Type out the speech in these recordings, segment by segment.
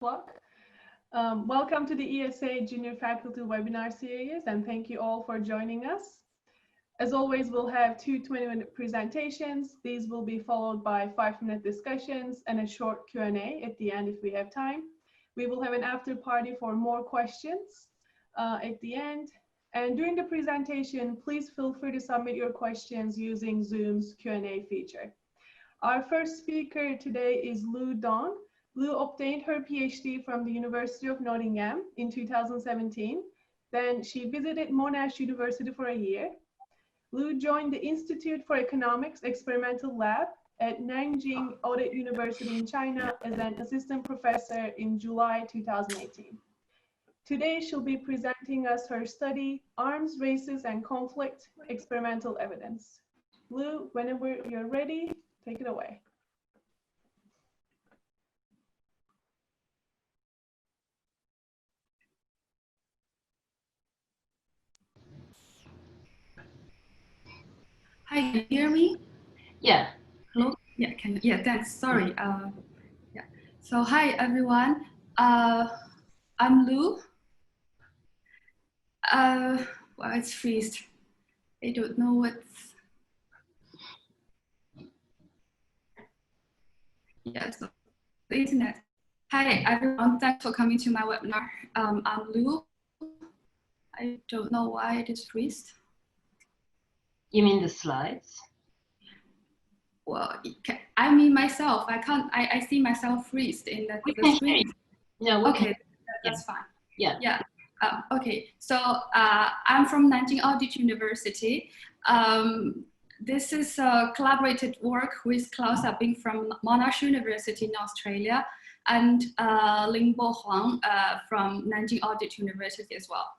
Welcome to the ESA Junior Faculty Webinar Series, and thank you all for joining us. As always, we'll have two 20-minute presentations. These will be followed by 5-minute discussions and a short Q&A at the end if we have time. We will have an after party for more questions at the end. And during the presentation, please feel free to submit your questions using Zoom's Q&A feature. Our first speaker today is Lu Dong. Lu obtained her PhD from the University of Nottingham in 2017. Then she visited Monash University for a year. Lu joined the Institute for Economics Experimental Lab at Nanjing Audit University in China as an assistant professor in July 2018. Today, she'll be presenting us her study, Arms, Races, and Conflict, Experimental Evidence. Lu, whenever you're ready, take it away. Hi, can you hear me? Yeah. Hello? Yeah, thanks. Sorry. Yeah. So hi everyone. I'm Lu. Well, it's freezed. I don't know what's. Yeah, so the internet. Hi everyone. Thanks for coming to my webinar. I'm Lu. I don't know why it is freezed. You mean the slides? Well, I mean myself. I can't. I see myself freezed in the screen. No. Okay, that's fine. Yeah. Yeah. Okay. So I'm from Nanjing Audit University. This is a collaborated work with Klaus Abing from Monash University in Australia and Lingbo Huang from Nanjing Audit University as well.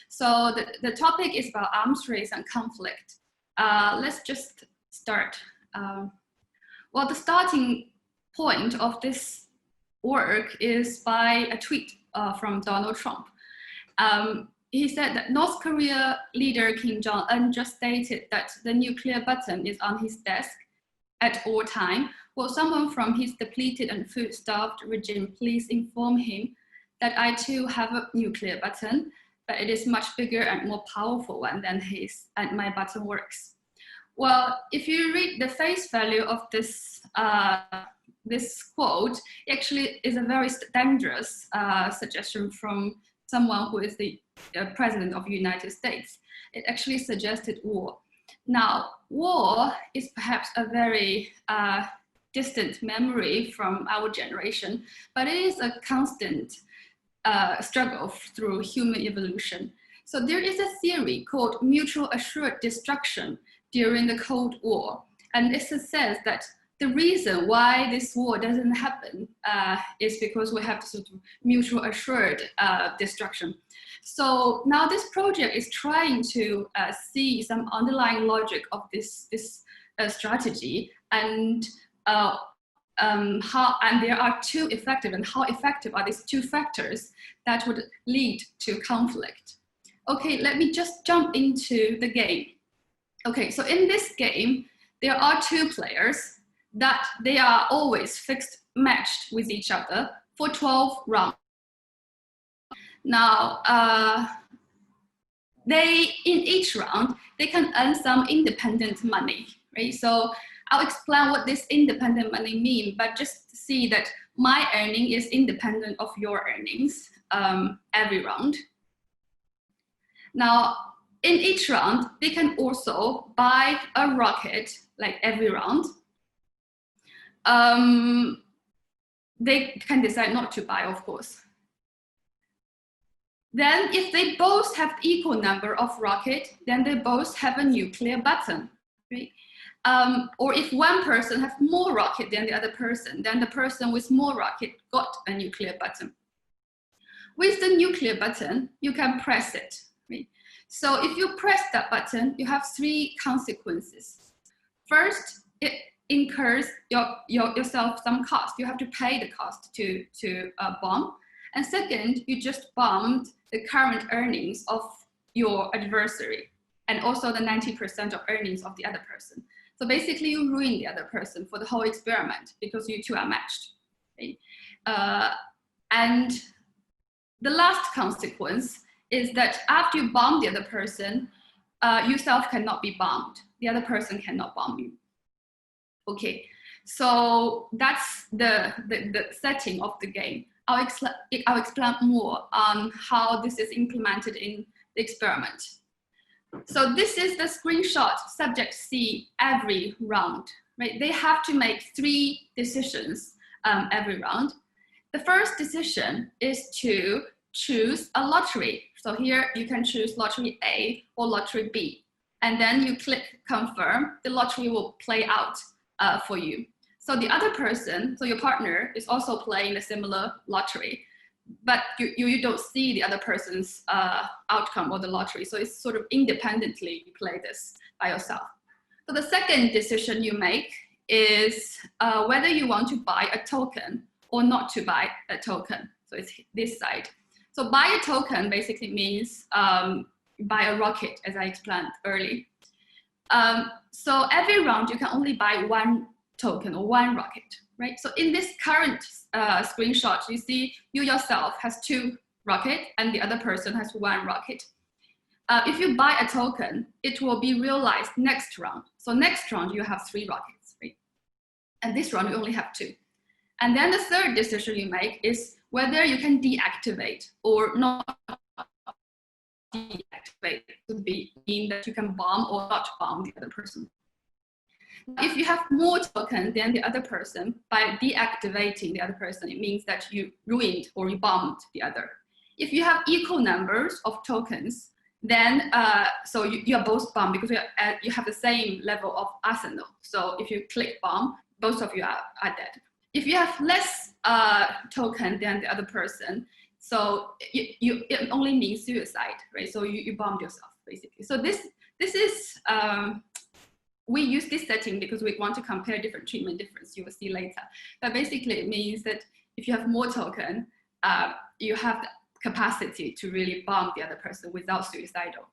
So the topic is about arms race and conflict. Let's just start. Well, the starting point of this work is by a tweet from Donald Trump. He said that North Korea leader Kim Jong-un just stated that the nuclear button is on his desk at all time. Will someone from his depleted and food-starved regime please inform him that I too have a nuclear button, but it is much bigger and more powerful one than his, and my button works. Well, if you read the face value of this this quote, it actually is a very dangerous suggestion from someone who is the president of the United States. It actually suggested war. Now, war is perhaps a very distant memory from our generation, but it is a constant struggle through human evolution. So there is a theory called mutual assured destruction during the Cold War. And this says that the reason why this war doesn't happen is because we have sort of mutual assured destruction. So now this project is trying to see some underlying logic of this strategy and there are two effective, and how effective are these two factors that would lead to conflict. Okay, let me just jump into the game. Okay, so in this game, there are two players that they are always fixed matched with each other for 12 rounds. Now, in each round, they can earn some independent money, right? So I'll explain what this independent money means, but just see that my earning is independent of your earnings every round. Now, in each round, they can also buy a rocket, like every round. They can decide not to buy, of course. Then if they both have equal number of rocket, then they both have a nuclear button, right? Or if one person has more rocket than the other person, then the person with more rocket got a nuclear button. With the nuclear button, you can press it, right? So if you press that button, you have three consequences. First, it incurs yourself some cost. You have to pay the cost to bomb. And second, you just bombed the current earnings of your adversary and also the 90% of earnings of the other person. So basically you ruin the other person for the whole experiment because you two are matched. Okay? And the last consequence is that after you bomb the other person, yourself cannot be bombed. The other person cannot bomb you. Okay, so that's the setting of the game. I'll explain more on how this is implemented in the experiment. So this is the screenshot subject C every round, right? They have to make 3 decisions every round. The first decision is to choose a lottery. So here you can choose lottery A or lottery B. And then you click confirm, the lottery will play out for you. So the other person, so your partner, is also playing a similar lottery, but you don't see the other person's outcome of the lottery. So it's sort of independently you play this by yourself. So the second decision you make is whether you want to buy a token or not to buy a token. So it's this side. So buy a token basically means buy a rocket, as I explained earlier. So every round you can only buy 1 token or 1 rocket, right? So in this current screenshot, you see you yourself has 2 rockets and the other person has 1 rocket. If you buy a token, it will be realized next round. So next round you have 3 rockets, right? And this round you only have 2. And then the third decision you make is whether you can deactivate or not deactivate, to mean that you can bomb or not bomb the other person. If you have more tokens than the other person, by deactivating the other person, it means that you ruined or you bombed the other. If you have equal numbers of tokens, then so you are both bombed because you have the same level of arsenal. So if you click bomb, both of you are dead. If you have less token than the other person, so it only means suicide, right? So you bombed yourself basically. So this is we use this setting because we want to compare different treatment difference. You will see later. But basically, it means that if you have more token, you have the capacity to really bomb the other person without suicidal.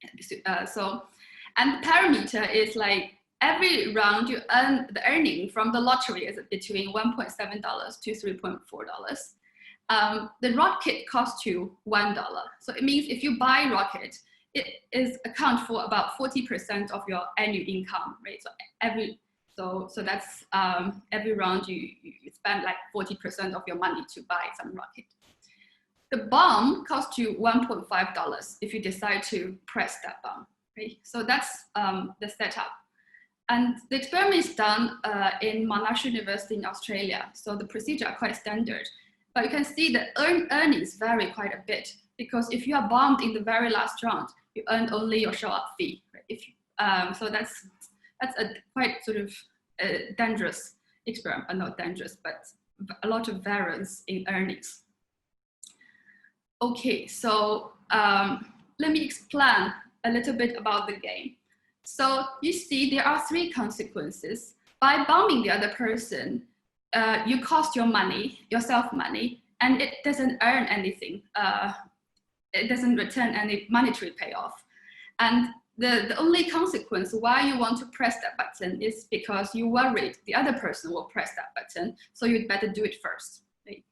And the parameter is like every round you earn the earning from the lottery is between $1.7 to $3.4. The rocket costs you $1. So it means if you buy rocket, it is account for about 40% of your annual income, right? So that's every round you spend like 40% of your money to buy some rocket. The bomb costs you $1.5 if you decide to press that bomb, right? So that's the setup. And the experiment is done in Monash University in Australia. So the procedure are quite standard, but you can see the earnings vary quite a bit because if you are bombed in the very last round, you earn only your show-up fee. Right? So that's a quite sort of dangerous experiment, not dangerous, but a lot of variance in earnings. Okay, so let me explain a little bit about the game. So you see there are 3 consequences. By bombing the other person, you cost yourself money, and it doesn't earn anything. It doesn't return any monetary payoff. And the only consequence why you want to press that button is because you worried the other person will press that button, so you'd better do it first. Right?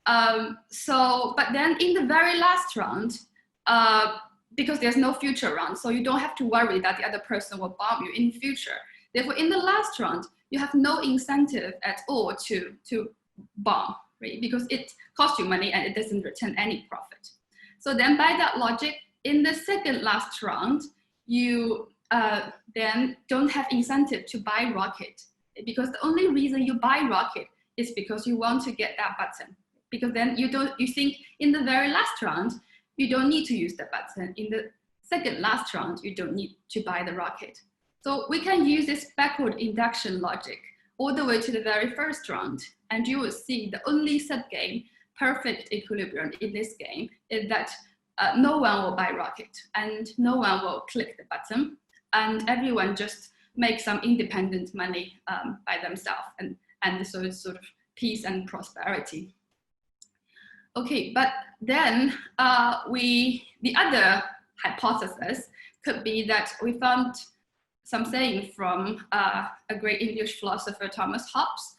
But then in the very last round, because there's no future round, so you don't have to worry that the other person will bomb you in future. Therefore, in the last round, you have no incentive at all to bomb, right? Because it costs you money and it doesn't return any profit. So then by that logic, in the second last round, you then don't have incentive to buy rocket, because the only reason you buy rocket is because you want to get that button. Because then you think in the very last round, you don't need to use the button. In the second last round, you don't need to buy the rocket. So we can use this backward induction logic all the way to the very first round. And you will see the only sub-game perfect equilibrium in this game is that no one will buy rocket and no one will click the button, and everyone just makes some independent money by themselves. And so it's sort of peace and prosperity. Okay, but then the other hypothesis could be that we found some saying from a great English philosopher, Thomas Hobbes,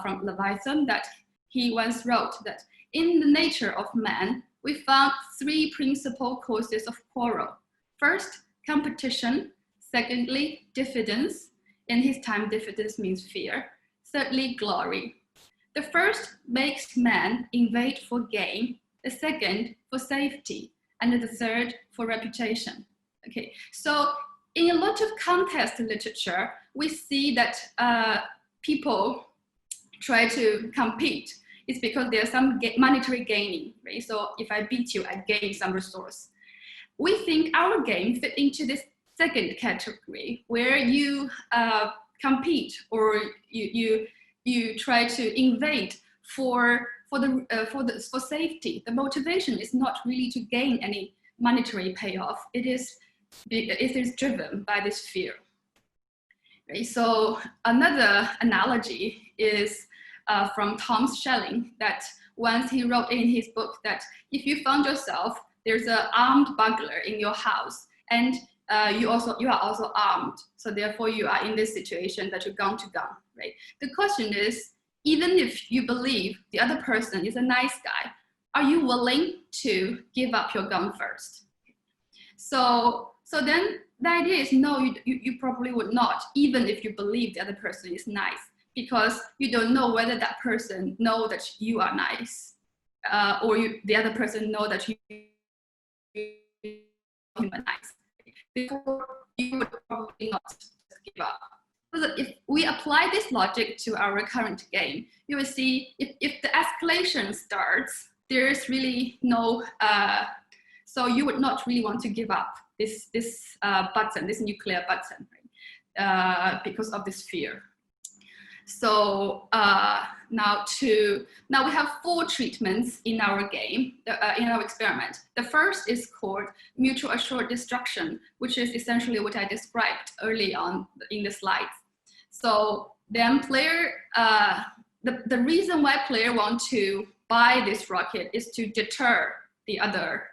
from Leviathan, that he once wrote that in the nature of man, we found 3 principal causes of quarrel. First, competition. Secondly, diffidence. In his time, diffidence means fear. Thirdly, glory. The first makes man invade for gain, the second for safety, and the third for reputation. Okay, so in a lot of contest literature, we see that people try to compete. It's because there's some monetary gaining, right? So if I beat you, I gain some resource. We think our game fit into this second category, where you compete or you try to invade for safety. The motivation is not really to gain any monetary payoff. It is driven by this fear. Right? So another analogy is from Tom Schelling, that once he wrote in his book that if you found yourself, there's an armed burglar in your house, and you are also armed, so therefore you are in this situation that you're gun to gun, right? The question is, even if you believe the other person is a nice guy, are you willing to give up your gun first? So then the idea is no, you probably would not, even if you believe the other person is nice, because you don't know whether that person knows that you are nice, or the other person knows that you are nice. Before, you would probably not give up. So if we apply this logic to our current game, you will see if the escalation starts, there is really no, so you would not really want to give up this button, this nuclear button, right? Because of this fear. So now we have 4 treatments in our game, in our experiment. The first is called mutual assured destruction, which is essentially what I described early on in the slides. So then player, the reason why player want to buy this rocket is to deter the other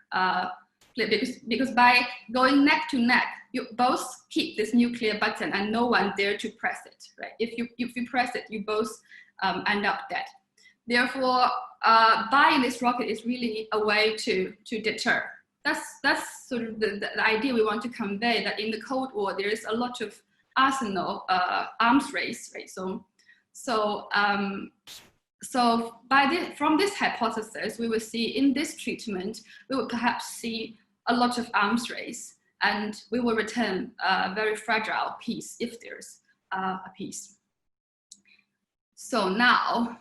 player, because by going neck to neck, you both keep this nuclear button and no one dare to press it, right? If you press it, you both end up dead. Therefore, buying this rocket is really a way to deter. That's sort of the idea we want to convey, that in the Cold War, there is a lot of arsenal arms race, right? From this hypothesis, we will see in this treatment, we will perhaps see a lot of arms race, and we will return a very fragile peace if there's a peace. So now,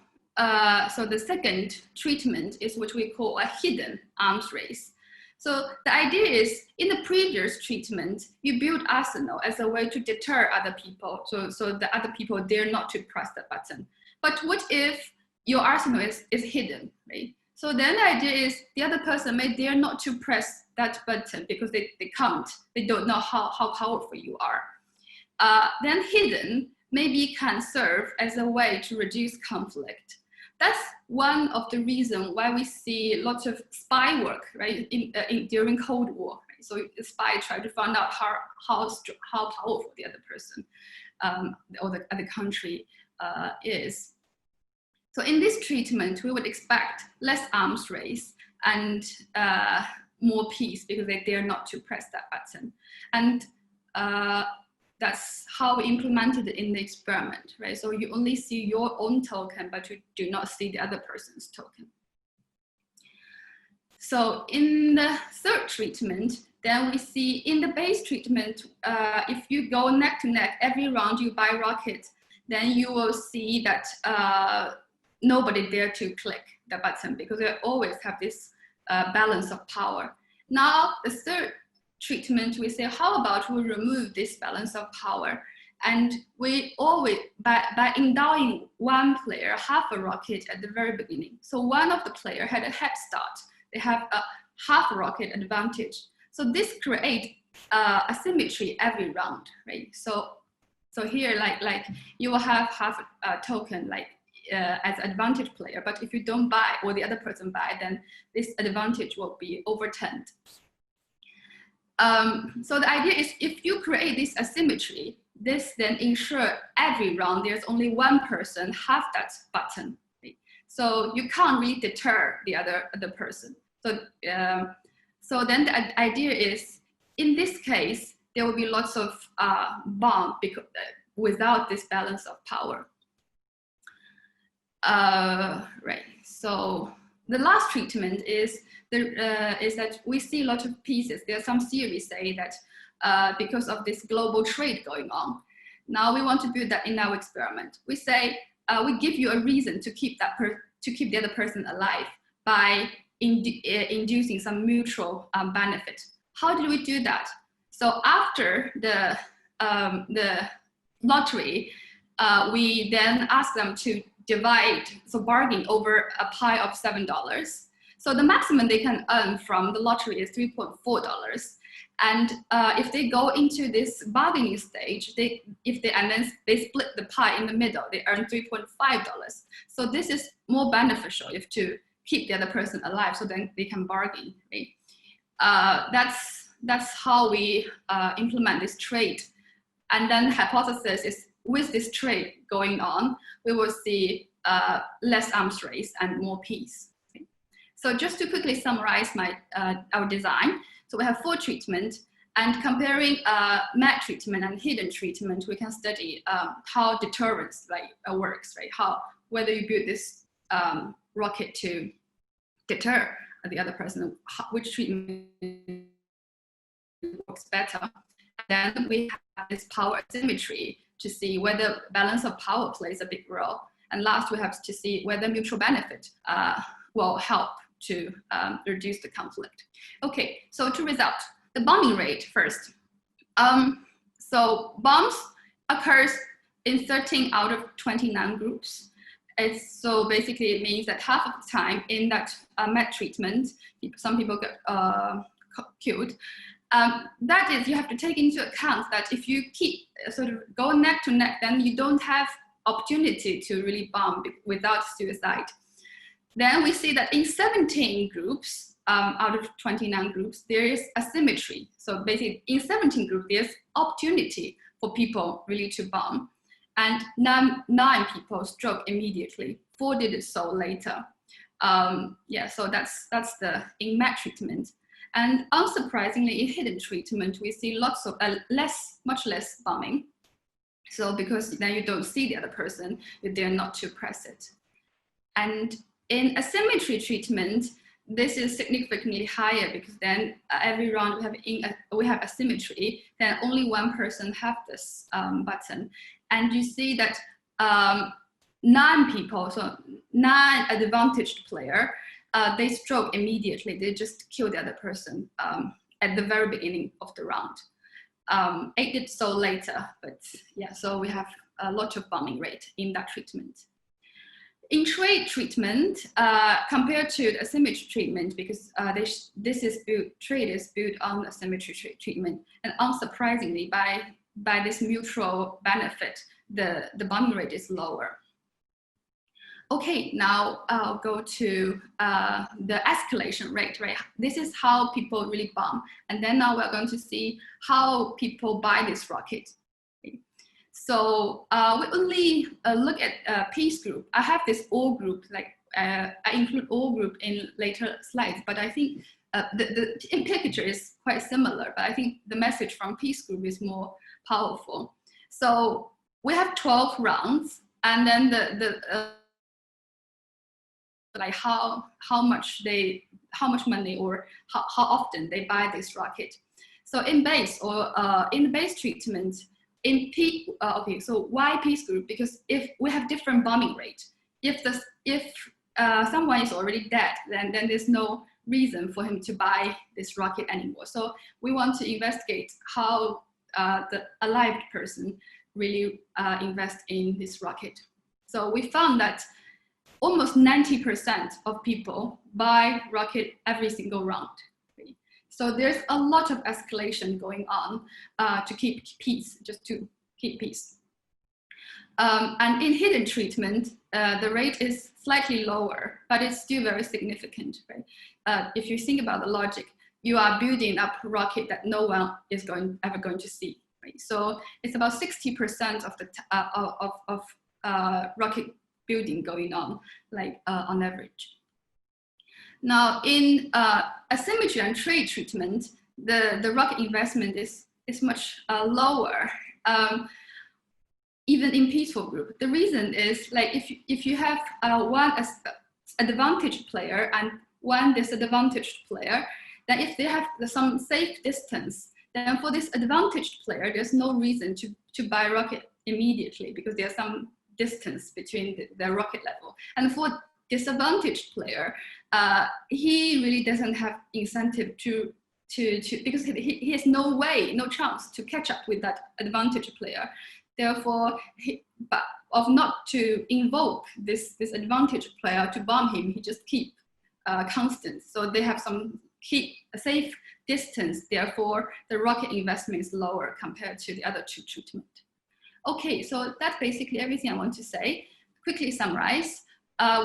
so the second treatment is what we call a hidden arms race. So the idea is, in the previous treatment, you build arsenal as a way to deter other people, so the other people dare not to press the button. But what if your arsenal is hidden, right? So then the idea is the other person may dare not to press that button because they can't, they don't know how powerful you are. Then hidden maybe can serve as a way to reduce conflict. That's one of the reasons why we see lots of spy work, right, during Cold War. Right? So the spy try to find out how powerful the other person or the other country is. So in this treatment, we would expect less arms race and more peace because they dare not to press that button. And that's how we implemented it in the experiment, right? So you only see your own token, but you do not see the other person's token. So in the third treatment, then we see in the base treatment, if you go neck to neck, every round you buy rocket, then you will see that nobody dare to click the button because they always have this balance of power. Now, the third treatment, we say, how about we remove this balance of power? And we always, by endowing one player half a rocket at the very beginning. So one of the player had a head start. They have a half rocket advantage. So this creates asymmetry every round, right? So here, like you will have half a token, like as advantage player, but if you don't buy or the other person buy, then this advantage will be overturned. So the idea is if you create this asymmetry, this then ensure every round there's only one person have that button. Right? So you can't really deter the other person. So, so then the idea is, in this case, there will be lots of bomb because, without this balance of power. Right. So the last treatment is that we see a lot of pieces. There are some theories say that because of this global trade going on, now we want to build that in our experiment. We say we give you a reason to keep the other person alive by inducing some mutual benefit. How did we do that? So after the lottery, we then ask them to divide, so bargain over a pie of $7. So the maximum they can earn from the lottery is $3.4. And if they go into this bargaining stage, and then they split the pie in the middle, they earn $3.5. So this is more beneficial if to keep the other person alive, so then they can bargain. Right? That's how we implement this trade. And then hypothesis is, with this trade going on, we will see less arms race and more peace. Okay. So just to quickly summarize our design. So we have 4 treatments, and comparing matte treatment and hidden treatment, we can study how deterrence works, right? Whether you build this rocket to deter the other person, which treatment works better. Then we have this power asymmetry to see whether balance of power plays a big role. And last, we have to see whether mutual benefit will help to reduce the conflict. Okay, so to result, the bombing rate first. So bombs occurs in 13 out of 29 groups. So basically it means that half of the time in that med treatment, some people get killed. That is, you have to take into account that if you keep sort of go neck to neck, then you don't have opportunity to really bomb without suicide. Then we see that in 17 groups, out of 29 groups, there is asymmetry. So basically in 17 groups, there's opportunity for people really to bomb. And 9 people stroke immediately, 4 did so later. Yeah, so that's the in med treatment. And unsurprisingly, in hidden treatment, we see lots of much less bombing. So because then you don't see the other person, you dare not to press it. And in asymmetry treatment, this is significantly higher because then every round we have asymmetry, then only one person have this button. And you see that 9 people, so 9 advantaged player, they stroke immediately. They just kill the other person at the very beginning of the round. 8 did so later, but yeah, so we have a lot of bombing rate in that treatment. In trade treatment, compared to the asymmetry treatment, because trade is built on asymmetry treatment, and unsurprisingly, by this mutual benefit, the bombing rate is lower. Okay, now I'll go to the escalation rate, right? This is how people really bomb. And then now we're going to see how people buy this rocket. Okay. So we only look at peace group. I have this all group, like I include all group in later slides, but I think the picture is quite similar, but I think the message from peace group is more powerful. So we have 12 rounds, and then like how much money or how often they buy this rocket. So in base or in the base treatment, in P, okay, so why peace group? Because if we have different bombing rate, if someone is already dead, then there's no reason for him to buy this rocket anymore. So we want to investigate how the alive person really invest in this rocket. So we found that almost 90% of people buy rocket every single round. Okay? So there's a lot of escalation going on to keep peace, just to keep peace. And in hidden treatment, the rate is slightly lower, but it's still very significant. Right? If you think about the logic, you are building up a rocket that no one is ever going to see. Right? So it's about 60% of the rocket building going on, like on average. Now, in asymmetry and trade treatment, the rocket investment is much lower, even in peaceful group. The reason is, like, if you have one advantaged player and one disadvantaged player, then if they have some safe distance, then for this advantaged player, there's no reason to buy rocket immediately because there's some distance between the rocket level. And for disadvantaged player, he really doesn't have incentive to because he has no chance to catch up with that advantaged player. Therefore, but of not to invoke this advantaged player to bomb him, he just keep constant. So they have keep a safe distance. Therefore, the rocket investment is lower compared to the other two treatment. Okay, so that's basically everything I want to say. Quickly summarize.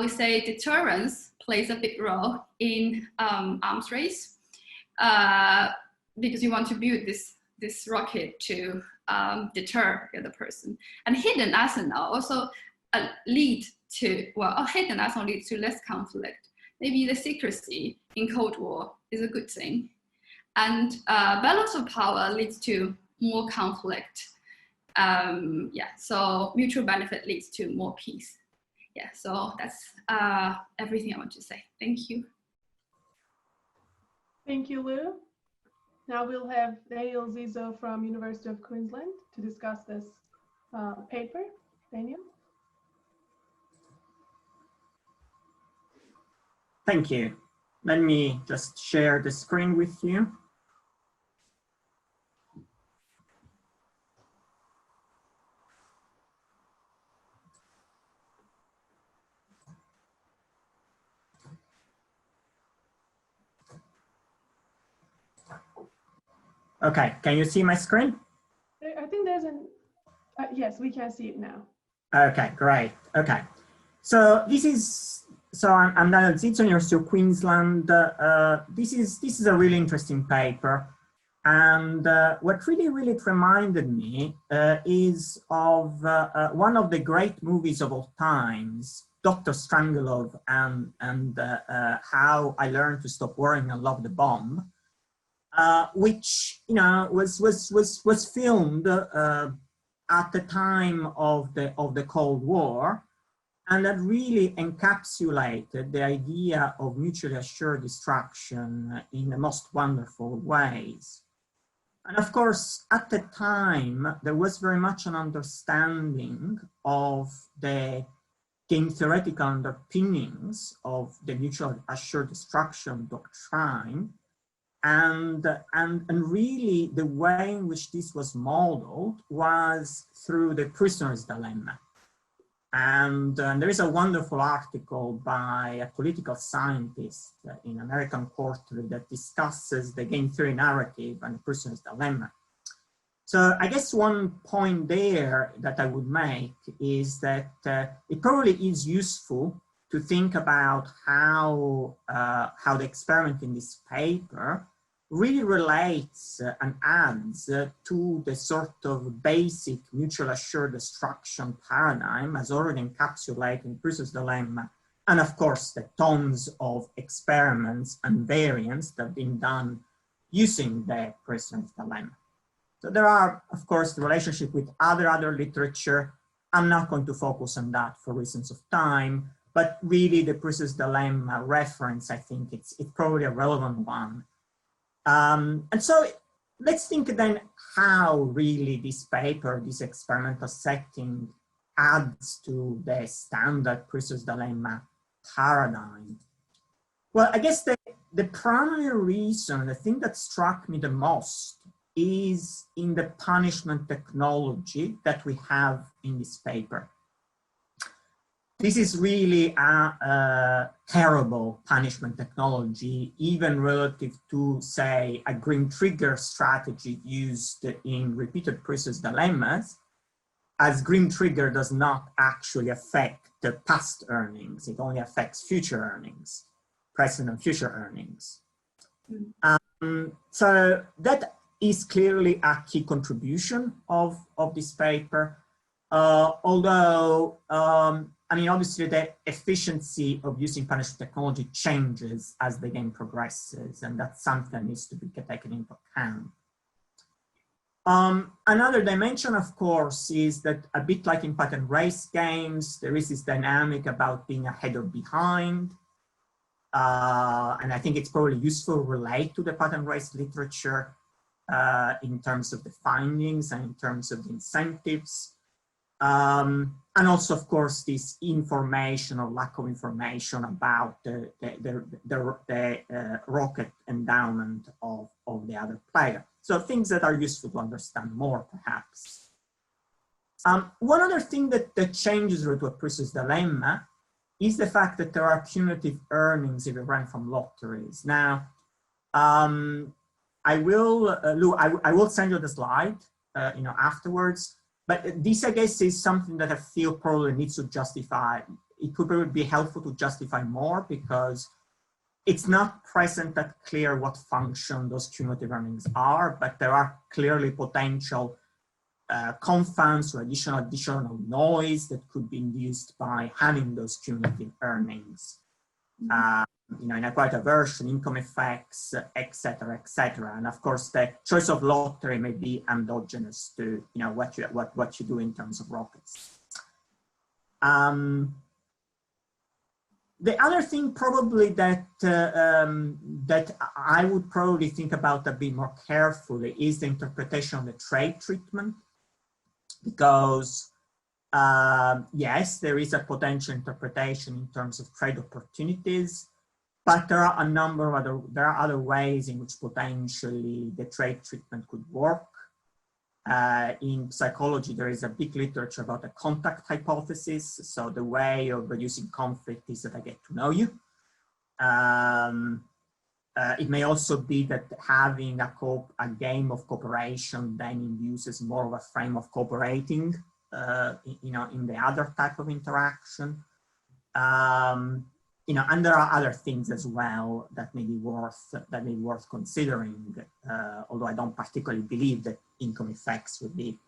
We say deterrence plays a big role in arms race because you want to build this rocket to deter the other person. And hidden arsenal also lead to, well, hidden arsenal leads to less conflict. Maybe the secrecy in Cold War is a good thing. And balance of power leads to more conflict. Yeah, so mutual benefit leads to more peace. Yeah, so that's everything I want to say. Thank you. Thank you, Lou. Now we'll have Daniel Zizzo from University of Queensland to discuss this paper. Daniel. Thank you. Let me just share the screen with you. Okay, can you see my screen? I think there's yes, we can see it now. Okay, great. Okay, so I'm Nanjing Audit University of Queensland. This is a really interesting paper, and what really reminded me is of one of the great movies of all times, Dr. Strangelove, and How I Learned to Stop Worrying and Love the Bomb. Which was filmed at the time of the Cold War, and that really encapsulated the idea of mutually assured destruction in the most wonderful ways. And of course, at the time, there was very much an understanding of the game theoretical underpinnings of the mutually assured destruction doctrine. And really the way in which this was modeled was through the prisoner's dilemma. And there is a wonderful article by a political scientist in American Quarterly that discusses the game theory narrative and the prisoner's dilemma. So I guess one point there that I would make is that it probably is useful to think about how the experiment in this paper really relates and adds to the sort of basic mutual assured destruction paradigm as already encapsulated in prisoner's dilemma, and of course the tons of experiments and variants that have been done using the prisoner's dilemma. So there are, of course, the relationship with other literature. I'm not going to focus on that for reasons of time, but really the prisoner's dilemma reference, I think it's probably a relevant one. And so let's think then how really this paper, this experimental setting adds to the standard prisoner's dilemma paradigm. Well, I guess the primary reason, the thing that struck me the most is in the punishment technology that we have in this paper. This is really a terrible punishment technology, even relative to, say, a green trigger strategy used in repeated prisoner's dilemmas, as green trigger does not actually affect the past earnings. It only affects future earnings, present and future earnings. So that is clearly a key contribution of this paper, although I mean, obviously the efficiency of using punishment technology changes as the game progresses, and that's something that needs to be taken into account. Another dimension, of course, is that a bit like in pattern race games, there is this dynamic about being ahead or behind. And I think it's probably useful to relate to the pattern race literature in terms of the findings and in terms of the incentives. And also, of course, this information or lack of information about the rocket endowment of the other player. So things that are useful to understand more, perhaps. One other thing that changes to a priest's dilemma is the fact that there are cumulative earnings if you run from lotteries. Now, I will, Lou, I will send you the slide, afterwards. But this, I guess, is something that I feel probably needs to justify. It could probably be helpful to justify more because it's not present that clear what function those cumulative earnings are, but there are clearly potential confounds or additional noise that could be induced by having those cumulative earnings. Inequality aversion, income effects, etc., etc. And of course, the choice of lottery may be endogenous to what you do in terms of rockets. The other thing probably that that I would probably think about a bit more carefully is the interpretation of the trade treatment, because yes, there is a potential interpretation in terms of trade opportunities, but there are a number of other ways in which potentially the trade treatment could work. In psychology, there is a big literature about the contact hypothesis. So the way of reducing conflict is that I get to know you. It may also be that having a game of cooperation then induces more of a frame of cooperating, in the other type of interaction. And there are other things as well that may be worth considering. Although I don't particularly believe that income effects would be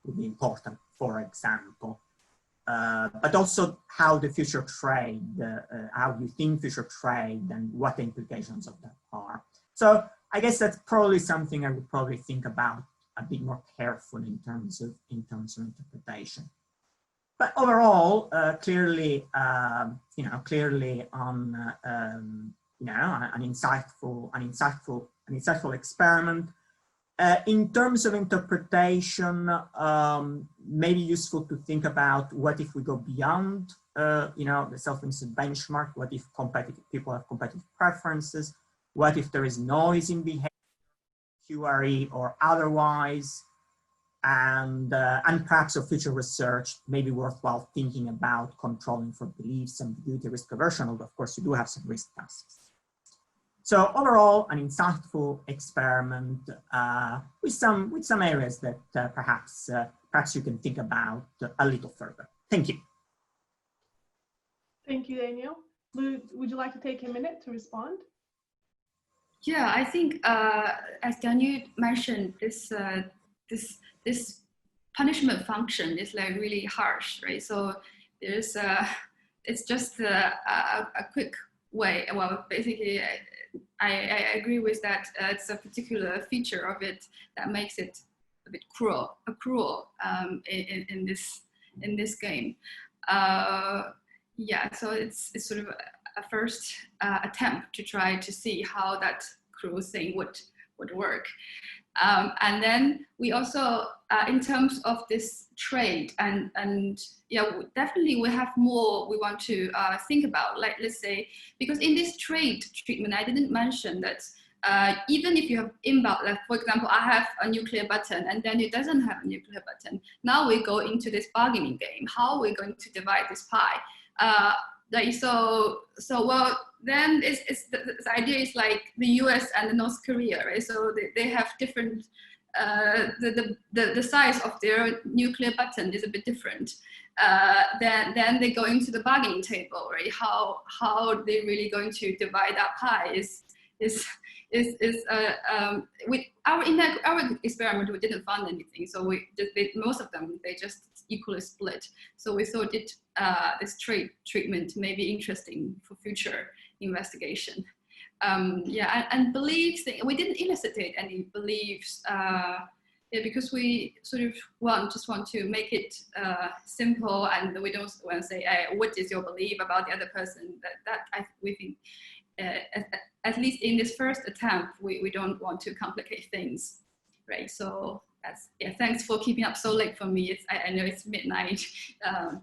important, for example. But also how the future trade, how you think future trade, and what the implications of that are. So I guess that's probably something I would probably think about a bit more carefully in terms of interpretation. But overall, clearly, clearly on an insightful experiment. In terms of interpretation, maybe useful to think about what if we go beyond, the self-interested benchmark. What if people have competitive preferences? What if there is noise in behavior, QRE or otherwise? And perhaps for future research, maybe worthwhile thinking about controlling for beliefs, ambiguity, risk aversion, although of course you do have some risk tasks. So overall, an insightful experiment with some areas that perhaps you can think about a little further. Thank you. Thank you, Daniel. Lou, would you like to take a minute to respond? Yeah, I think as Daniel mentioned, this punishment function is like really harsh, right? So there's it's just a quick way. Well, basically, I agree with that. It's a particular feature of it that makes it a bit cruel in this game. Yeah, so it's sort of a first attempt to try to see how that cruel thing would work. And then we also, in terms of this trade, and yeah, definitely we have more we want to think about. Like, let's say, because in this trade treatment, I didn't mention that even if you have imbalance, like for example, I have a nuclear button and then it doesn't have a nuclear button. Now we go into this bargaining game. How are we going to divide this pie? Well, then the idea is like the US and the North Korea, right? So they have different, the size of their nuclear button is a bit different. Then they go into the bargaining table, right? How they're really going to divide that pie with our experiment, we didn't find anything. So most of them, they just equally split. So we thought this treatment may be interesting for future investigation. Yeah, and beliefs, we didn't elucidate any beliefs, because we sort of just want to make it simple, and we don't want to say, what is your belief about the other person? We think, at least in this first attempt, we don't want to complicate things, right? So that's, yeah, thanks for keeping up so late for me. I know it's midnight.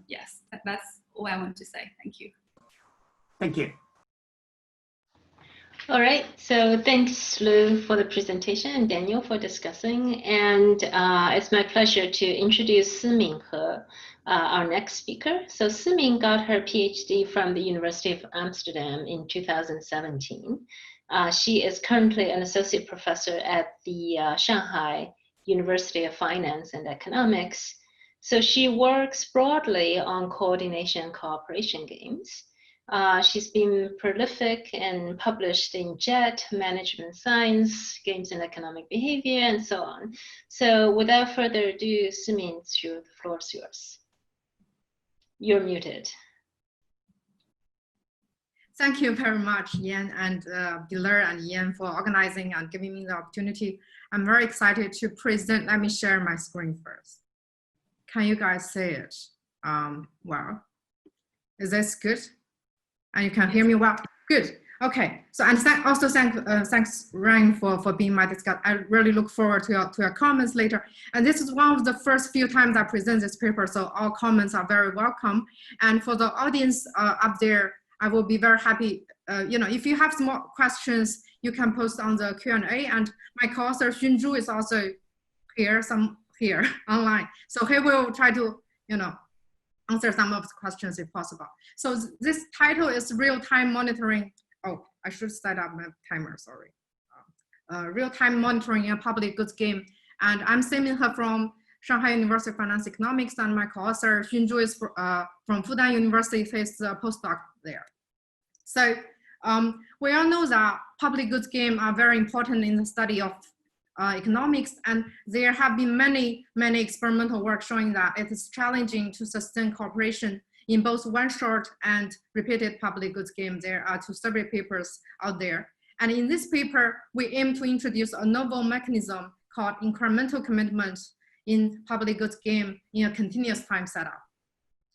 Yes, that's all I want to say. Thank you. Thank you. All right, so thanks, Lou, for the presentation, and Daniel for discussing. And it's my pleasure to introduce Simin He, our next speaker. So Simin got her PhD from the University of Amsterdam in 2017. She is currently an associate professor at the Shanghai University of Finance and Economics. So she works broadly on coordination and cooperation games. She's been prolific and published in JET, Management Science, Games and Economic Behavior, and so on. So without further ado, Simin, the floor is yours. You're muted. Thank you very much, Yan and Bilal and Yan, for organizing and giving me the opportunity. I'm very excited to present. Let me share my screen first. Can you guys see it? Well, is this good? And you can hear me well? Good. Okay. So, and thanks Ryan for being my discuss. I really look forward to your comments later. And this is one of the first few times I present this paper, so all comments are very welcome. And for the audience up there, I will be very happy. If you have some more questions, you can post on the Q&A. And my co-author Xunzhu is also here online. So he will try to, answer some of the questions if possible. So this title is real-time monitoring. Oh, I should set up my timer, sorry. Real-time monitoring in a public goods game. And I'm Simin He from Shanghai University of Finance Economics, and my co-author Xunzhu is from Fudan University, he's a postdoc there. So we all know that public goods games are very important in the study of economics, and there have been many experimental work showing that it is challenging to sustain cooperation in both one-shot and repeated public goods games. There are 2 survey papers out there. And in this paper, we aim to introduce a novel mechanism called incremental commitment in public goods game in a continuous time setup.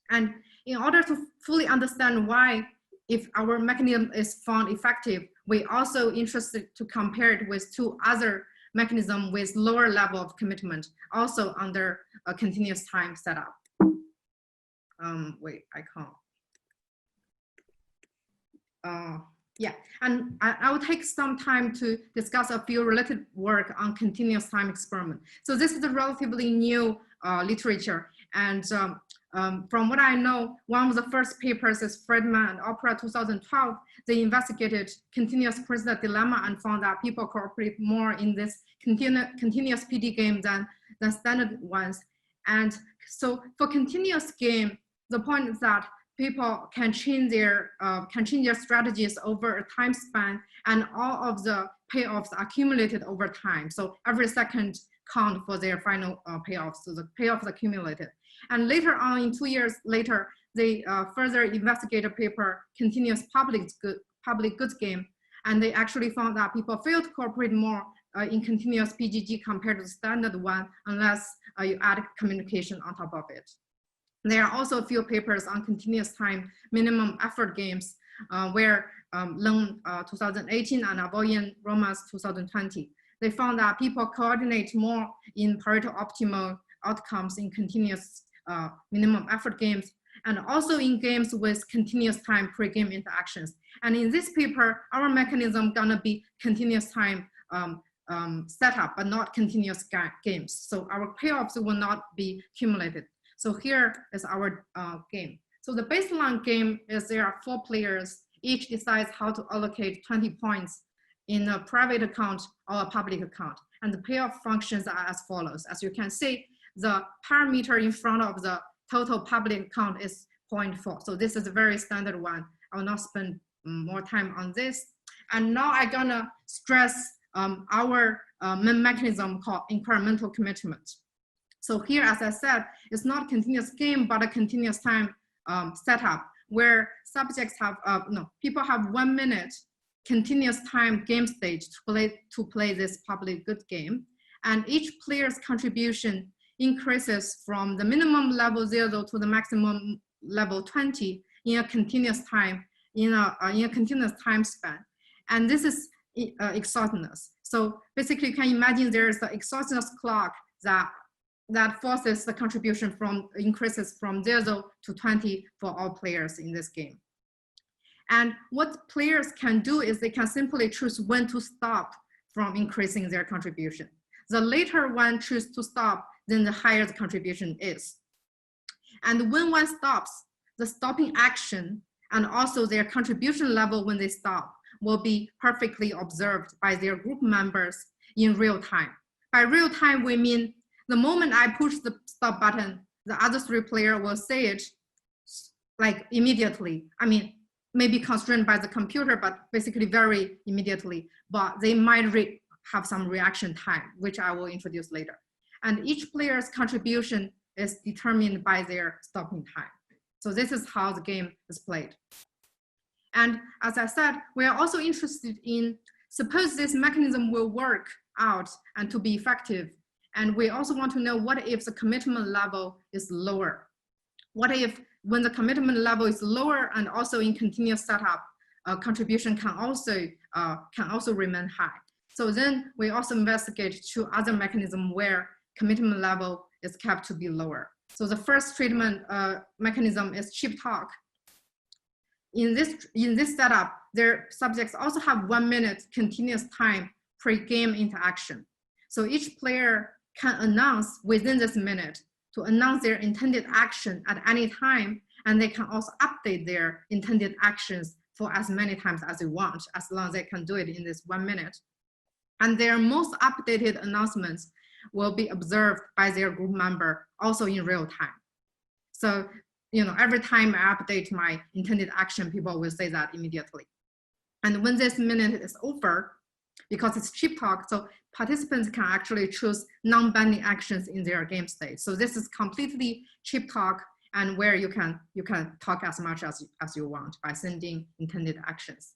And in order to fully understand why, if our mechanism is found effective, we also interested to compare it with 2 other mechanism with lower level of commitment, also under a continuous time setup. Wait, I can't. Yeah, and I will take some time to discuss a few related work on continuous time experiment. So this is a relatively new literature, and from what I know, one of the first papers is Friedman and Oprea 2012. They investigated continuous prisoner dilemma and found that people cooperate more in this continuous PD game than standard ones. And so for continuous game, the point is that people can change their strategies over a time span, and all of the payoffs accumulated over time. So every second count for their final payoffs. So the payoffs accumulated. And later on, in 2 years later, they further investigated a paper, continuous public goods game, and they actually found that people fail to cooperate more in continuous PGG compared to the standard one, unless you add communication on top of it. There are also a few papers on continuous time minimum effort games, where Leng 2018 and Avoyan Romas 2020. They found that people coordinate more in Pareto optimal outcomes in continuous minimum effort games, and also in games with continuous time pre-game interactions. And in this paper, our mechanism gonna be continuous time setup, but not continuous games. So our payoffs will not be accumulated. So here is our game. So the baseline game is there are 4 players, each decides how to allocate 20 points in a private account or a public account. And the payoff functions are as follows. As you can see, the parameter in front of the total public account is 0.4. So this is a very standard one. I will not spend more time on this. And now I'm gonna stress our main mechanism called incremental commitment. So here, as I said, it's not a continuous game, but a continuous time setup where subjects have, people have 1 minute continuous time game stage to play this public good game. And each player's contribution increases from the minimum level 0 to the maximum level 20 in a continuous time, in a continuous time span. And this is exogenous. So basically you can imagine there's an exogenous clock that forces the contribution from increases from 0 to 20 for all players in this game. And what players can do is they can simply choose when to stop from increasing their contribution. The later one chooses to stop, then the higher the contribution is. And when one stops, the stopping action and also their contribution level when they stop will be perfectly observed by their group members in real time. By real time, we mean the moment I push the stop button, the other 3 players will say it like immediately. I mean, maybe constrained by the computer, but basically very immediately, but they might have some reaction time, which I will introduce later. And each player's contribution is determined by their stopping time. So this is how the game is played. And as I said, we are also interested in, suppose this mechanism will work out and to be effective. And we also want to know what if the commitment level is lower? What if when the commitment level is lower and also in continuous setup, contribution can also remain high. So then we also investigate 2 other mechanisms where commitment level is kept to be lower. So the first treatment mechanism is chip talk. In this setup, their subjects also have 1 minute continuous time pre-game interaction. So each player can announce within this minute to announce their intended action at any time, and they can also update their intended actions for as many times as they want, as long as they can do it in this 1 minute. And their most updated announcements will be observed by their group member also in real time. So, every time I update my intended action, people will say that immediately. And when this minute is over, because it's chip talk, so participants can actually choose non-binding actions in their game state. So this is completely chip talk, and where you can talk as much as you want by sending intended actions.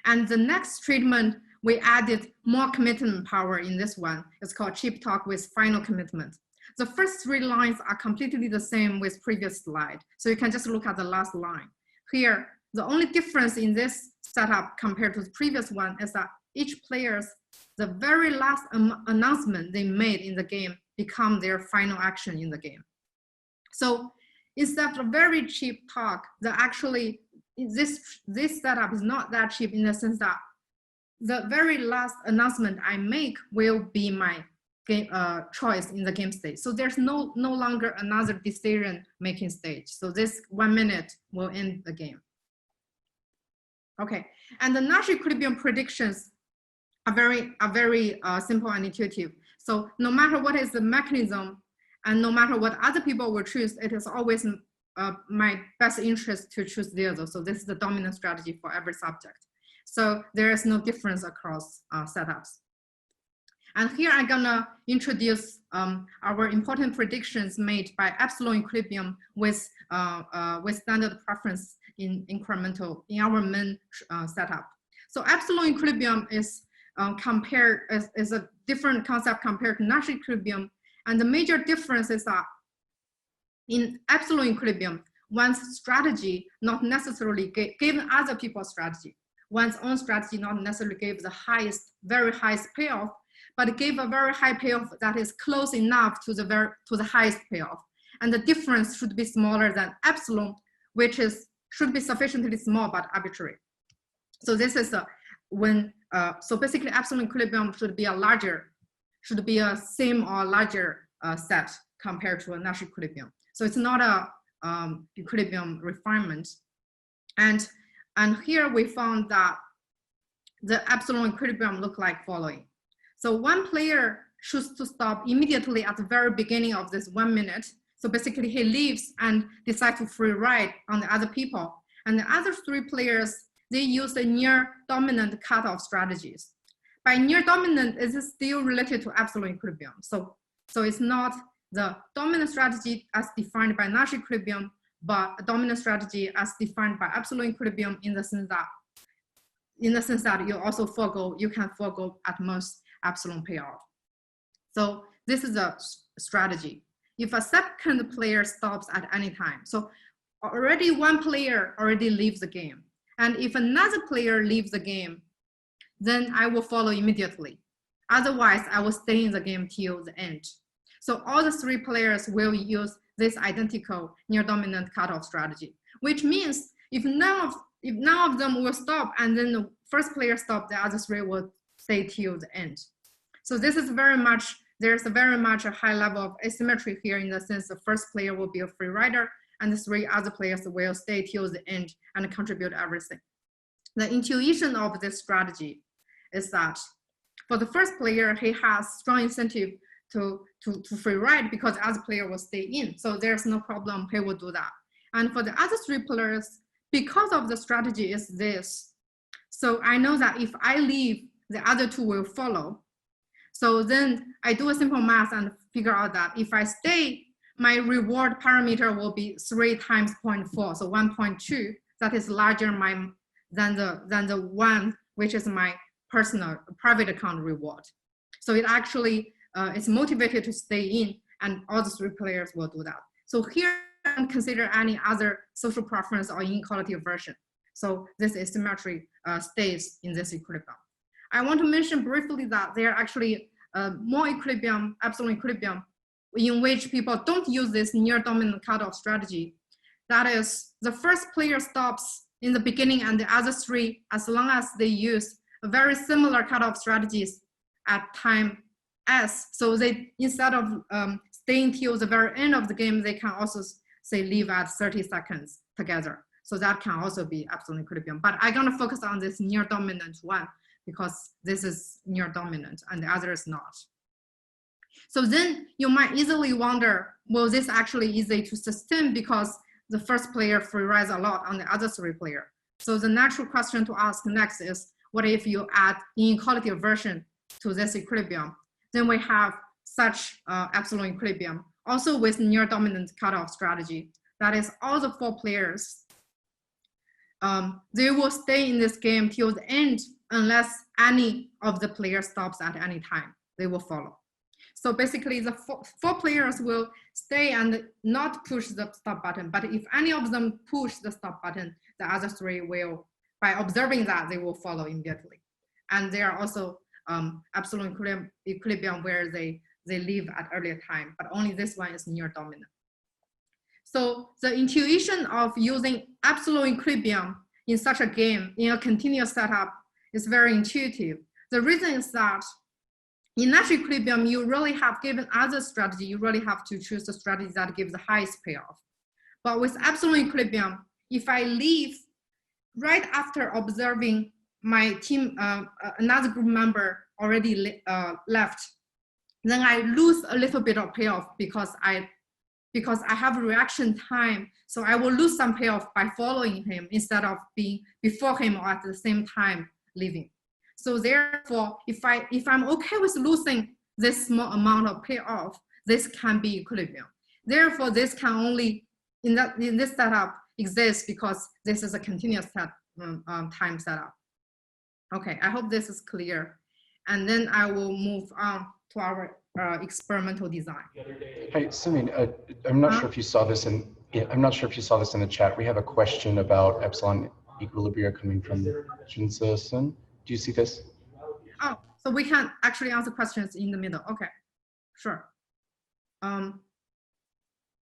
And the next treatment, we added more commitment power in this one. It's called chip talk with final commitment. The first 3 lines are completely the same with previous slide. So you can just look at the last line. Here, the only difference in this setup compared to the previous one is that each player's, the very last announcement they made in the game become their final action in the game. So instead of very cheap talk, this setup is not that cheap in the sense that the very last announcement I make will be my game, choice in the game stage. So there's no longer another decision-making stage. So this 1 minute will end the game. Okay, and the Nash equilibrium predictions are very simple and intuitive. So no matter what is the mechanism, and no matter what other people will choose, it is always my best interest to choose Zizzo. So this is the dominant strategy for every subject. So there is no difference across setups. And here I'm gonna introduce our important predictions made by epsilon equilibrium with standard preference in our main setup. So epsilon equilibrium is a different concept compared to Nash equilibrium. And the major difference is that in epsilon equilibrium, one's strategy not necessarily given other people's strategy. One's own strategy not necessarily gave the very highest payoff, but gave a very high payoff that is close enough to the highest payoff. And the difference should be smaller than epsilon, which should be sufficiently small but arbitrary. So this is so basically epsilon equilibrium should be a same or larger set compared to a Nash equilibrium. So it's not a equilibrium refinement. And here we found that the epsilon equilibrium look like following. So one player chooses to stop immediately at the very beginning of this 1 minute. So basically he leaves and decides to free ride on the other people. And the other 3 players, they use the near dominant cutoff strategies. By near dominant, it is still related to epsilon equilibrium. So So it's not the dominant strategy as defined by Nash equilibrium, but a dominant strategy as defined by absolute equilibrium in the sense that you can forego at most epsilon payoff. So this is a strategy. If a second player stops at any time, so already one player already leaves the game. And if another player leaves the game, then I will follow immediately. Otherwise, I will stay in the game till the end. So all the three players will use this identical near dominant cutoff strategy, which means if none of them will stop and then the first player stop, the other three will stay till the end. So this is there's very much a high level of asymmetry here in the sense the first player will be a free rider and the three other players will stay till the end and contribute everything. The intuition of this strategy is that for the first player, he has strong incentive to free ride because the other player will stay in. So there's no problem, he will do that. And for the other three players, because of the strategy is this, so I know that if I leave, the other two will follow. So then I do a simple math and figure out that if I stay, my reward parameter will be 3 times 0.4, so 1.2. That is larger than the one which is my personal private account reward. So it actually is motivated to stay in, and all the three players will do that. So here I don't consider any other social preference or inequality aversion. So this asymmetry stays in this equilibrium. I want to mention briefly that there are actually more equilibrium, absolute equilibrium, in which people don't use this near dominant cutoff strategy. That is, the first player stops in the beginning and the other three, as long as they use very similar cutoff strategies at time S. So they, instead of staying till the very end of the game, they can also say leave at 30 seconds together. So that can also be absolute equilibrium. But I'm gonna focus on this near dominant one because this is near dominant and the other is not. So then you might easily wonder, well, this actually easy to sustain because the first player free rides a lot on the other three player. So the natural question to ask next is, what if you add inequality aversion to this equilibrium? Then we have such absolute equilibrium, also with near dominant cutoff strategy. That is, all the 4 players, they will stay in this game till the end unless any of the players stops at any time. They will follow. So basically the four players will stay and not push the stop button. But if any of them push the stop button, the other 3 will, by observing that, they will follow immediately. And there are also absolute equilibrium where they leave at earlier time, but only this one is near dominant. So the intuition of using absolute equilibrium in such a game, in a continuous setup, is very intuitive. The reason is that in Nash equilibrium, you really have given other strategy, you really have to choose the strategy that gives the highest payoff. But with absolute equilibrium, if I leave right after observing my team, another group member already left, then I lose a little bit of payoff because I have reaction time. So I will lose some payoff by following him instead of being before him or at the same time leaving. So therefore, if I'm okay with losing this small amount of payoff, this can be equilibrium. Therefore, this can only in this setup exist because this is a continuous time setup. Okay, I hope this is clear. And then I will move on to our experimental design. Hi, Simin. I'm not sure if you saw this in the chat. We have a question about epsilon equilibria coming from Zizzo. Do you see this? Oh, so we can actually answer questions in the middle. Okay, sure.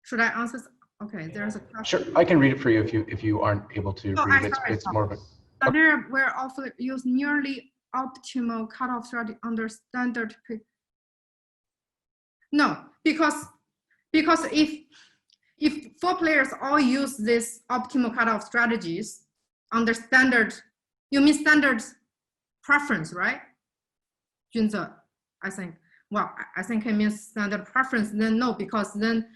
Should I answer? Okay, there's a question. Sure, I can read it for you if you aren't able to read it. It's more of a. There were also use nearly optimal cutoff strategy under standard. No, because if 4 players all use this optimal cutoff strategies under standard, you mean standard preference, right? Junze, I think. Well, I think it means standard preference. Then no, because then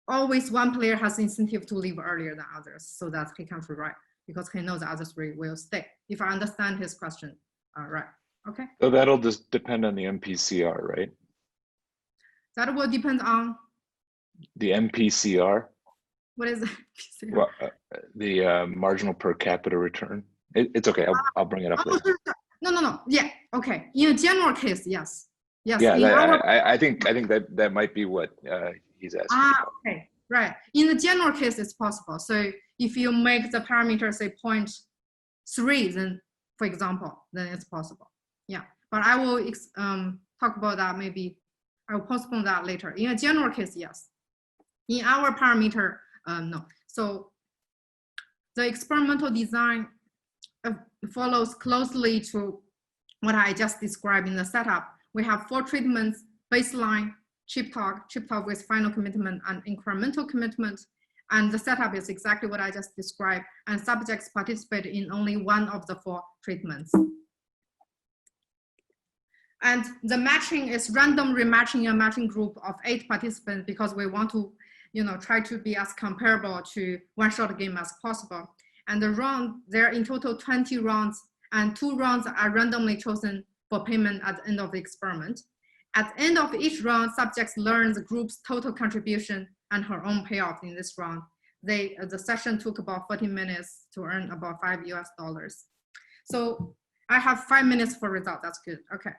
always one player has incentive to leave earlier than others, so that he can free ride because he knows the other 3 will stay. If I understand his question, right? Okay. So that'll just depend on the MPCR, right? That will depend on the MPCR. what is the Well, the marginal per capita return. It's okay. I'll bring it up later. No. Yeah. Okay. In a general case, yes. Yes. Yeah, I think that might be what he's asking about. Okay. Right. In the general case, it's possible. So if you make the parameter say 0.3, then for example, then it's possible. Yeah. But I will talk about that. Maybe I will postpone that later. In a general case, yes. In our parameter, no. So the experimental design follows closely to what I just described in the setup. We have 4 treatments: baseline, chip talk with final commitment, and incremental commitment. And the setup is exactly what I just described. And subjects participate in only one of the 4 treatments. And the matching is random rematching a matching group of 8 participants, because we want to, try to be as comparable to one-shot game as possible. And the round, there are in total 20 rounds, and 2 rounds are randomly chosen for payment at the end of the experiment. At the end of each round, subjects learn the group's total contribution and her own payoff in this round. The session took about 40 minutes to earn about $5 US. So I have 5 minutes for result. That's good. Okay.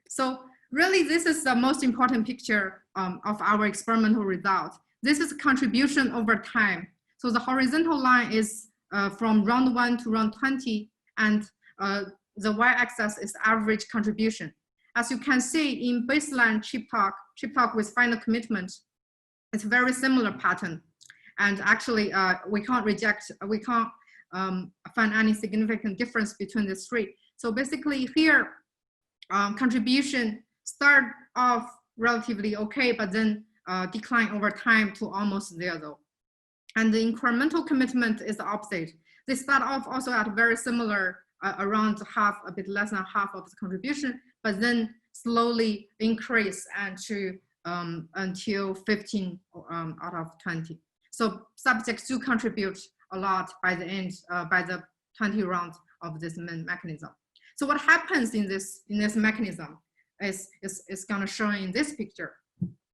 So really, this is the most important picture of our experimental result. This is contribution over time. So the horizontal line is from round 1 to round 20, and the y-axis is average contribution. As you can see in baseline chip talk with final commitment, it's a very similar pattern. And actually, we can't find any significant difference between the 3. So basically here, contribution start off relatively okay, but then decline over time to almost 0. And the incremental commitment is the opposite. They start off also at very similar, around half, a bit less than half of the contribution, but then slowly increase and to until 15 out of 20. So subjects do contribute a lot by the end, by the 20 rounds of this mechanism. So what happens in this mechanism is going to show in this picture.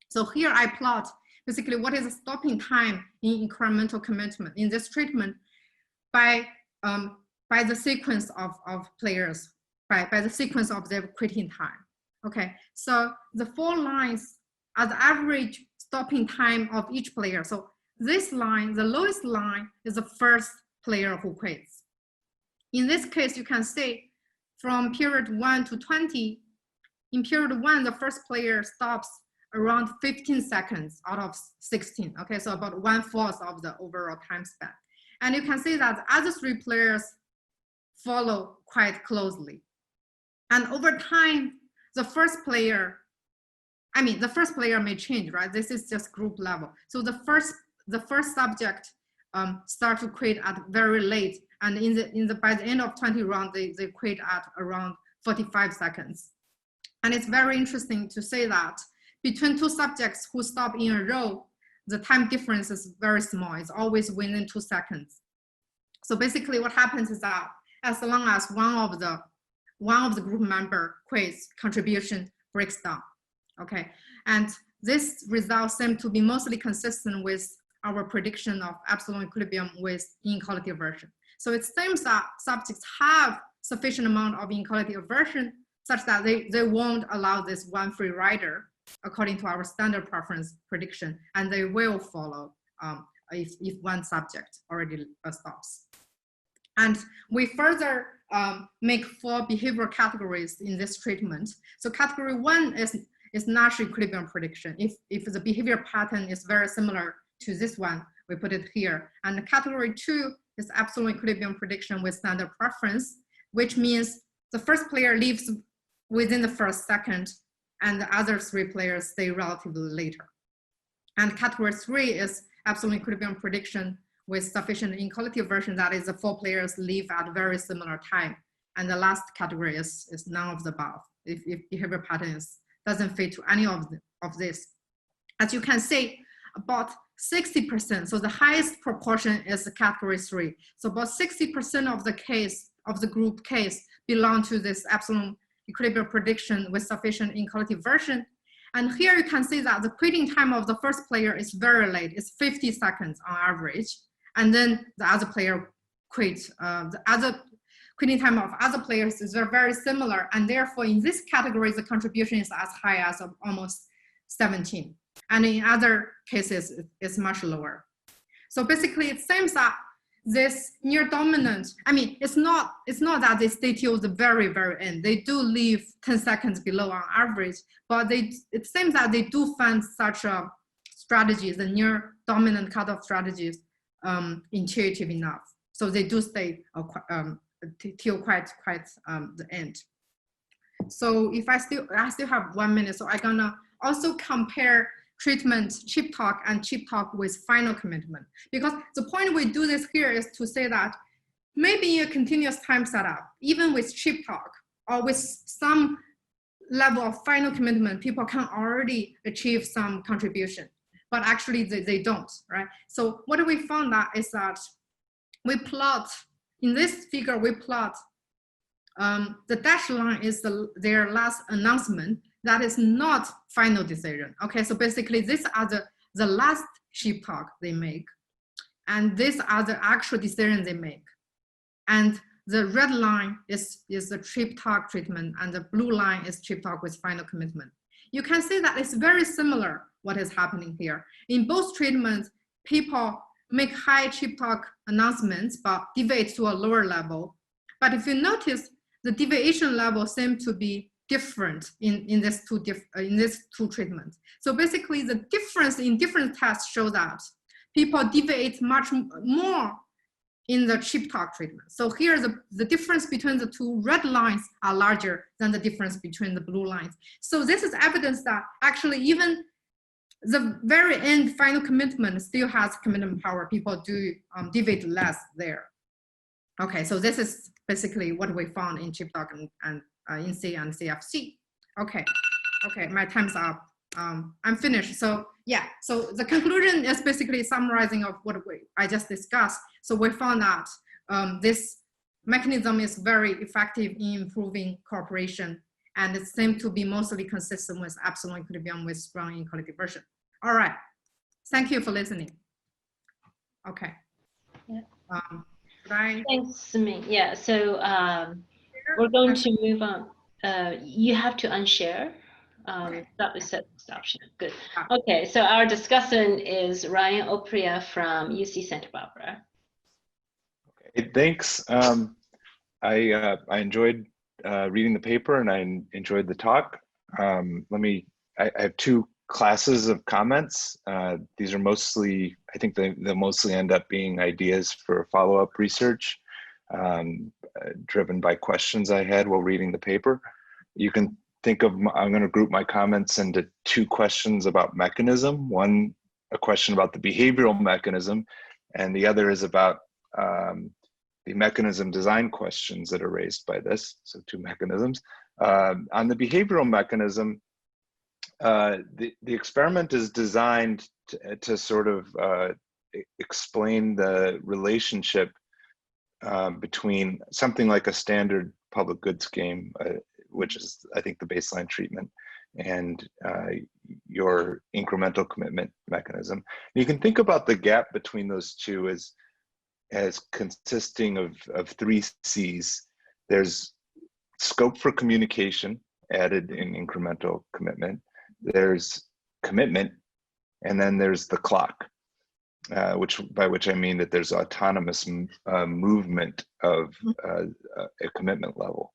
So here I plot basically what is the stopping time in incremental commitment in this treatment by the sequence of players, by the sequence of their quitting time. Okay, so the 4 lines are the average stopping time of each player. So this line, the lowest line, is the first player who quits. In this case, you can see from period 1 to 20, in period 1, the first player stops around 15 seconds out of 16. Okay, so about 1/4 of the overall time span. And you can see that the other 3 players follow quite closely. And over time, the first player may change, right? This is just group level. So the first subject start to quit at very late, and by the end of 20 rounds, they quit at around 45 seconds. And it's very interesting to say that between 2 subjects who stop in a row, the time difference is very small. It's always within 2 seconds. So basically what happens is that as long as one of the group member quits, contribution breaks down. Okay, and this result seems to be mostly consistent with our prediction of absolute equilibrium with inequality aversion. So it seems that subjects have sufficient amount of inequality aversion such that they won't allow this one free rider according to our standard preference prediction, and they will follow if one subject already stops. And we further make 4 behavioral categories in this treatment. So category 1 is Nash equilibrium prediction. If the behavior pattern is very similar to this one, we put it here. And category 2 is absolute equilibrium prediction with standard preference, which means the first player leaves within the first second, and the other 3 players stay relatively later. And category 3 is absolute equilibrium prediction with sufficient inequality aversion, that is the 4 players leave at very similar time. And the last category is none of the above, if behavior pattern doesn't fit to any of this. As you can see, about 60%, so the highest proportion is the category 3. So about 60% of the case, of the group case, belong to this absolute equilibrium prediction with sufficient inequality aversion. And here you can see that the quitting time of the first player is very late. It's 50 seconds on average. And then the other player quit. The other quitting time of other players is very similar. And therefore, in this category, the contribution is as high as almost 17. And in other cases, it's much lower. So basically, it seems that this near dominant, I mean, it's not that they stay till the very end. They do leave 10 seconds below on average, but it seems that they do find such a strategies, the near dominant cutoff strategies, intuitive enough. So they do stay till quite the end. So if I still have 1 minute, so I'm gonna also compare treatment, chip talk, and chip talk with final commitment. Because the point we do this here is to say that maybe a continuous time setup, even with chip talk or with some level of final commitment, people can already achieve some contribution, but actually they don't, right? So what we found out is that we plot, in this figure, we plot the dashed line is their last announcement. That is not final decision. Okay, so basically these are the last chip talk they make. And these are the actual decisions they make. And the red line is the chip talk treatment, and the blue line is chip talk with final commitment. You can see that it's very similar what is happening here. In both treatments, people make high chip talk announcements, but deviate to a lower level. But if you notice, the deviation level seems to be different in these two treatments. So basically the difference in different tests show that people deviate much more in the chip talk treatment. So here the difference between the two red lines are larger than the difference between the blue lines. So this is evidence that actually even the very end final commitment still has commitment power. People do deviate less there. Okay, so this is basically what we found in chip talk and INSEE and CFC. Okay, my time's up. I'm finished. So yeah, so the conclusion is basically summarizing of what I just discussed. So we found that this mechanism is very effective in improving cooperation, and it seems to be mostly consistent with epsilon equilibrium with strong inequality diversion. All right, thank you for listening. Okay. Yeah. Thanks, Simin. Yeah, so we're going to move on. You have to unshare. Stop share. Good. Okay, so our discussant is Ryan Oprea from UC Santa Barbara. Okay, thanks. I enjoyed reading the paper and I enjoyed the talk. I have two classes of comments. These are mostly, I think they'll mostly end up being ideas for follow-up research, driven by questions I had while reading the paper. You can think of, I'm going to group my comments into two questions about mechanism. One, a question about the behavioral mechanism, and the other is about the mechanism design questions that are raised by this. So two mechanisms. On the behavioral mechanism, the experiment is designed to sort of explain the relationship between something like a standard public goods game, which is, I think, the baseline treatment, and your incremental commitment mechanism. You can think about the gap between those two as consisting of three C's. There's scope for communication added in incremental commitment. There's commitment, and then there's the clock, by which I mean that there's autonomous movement of a commitment level.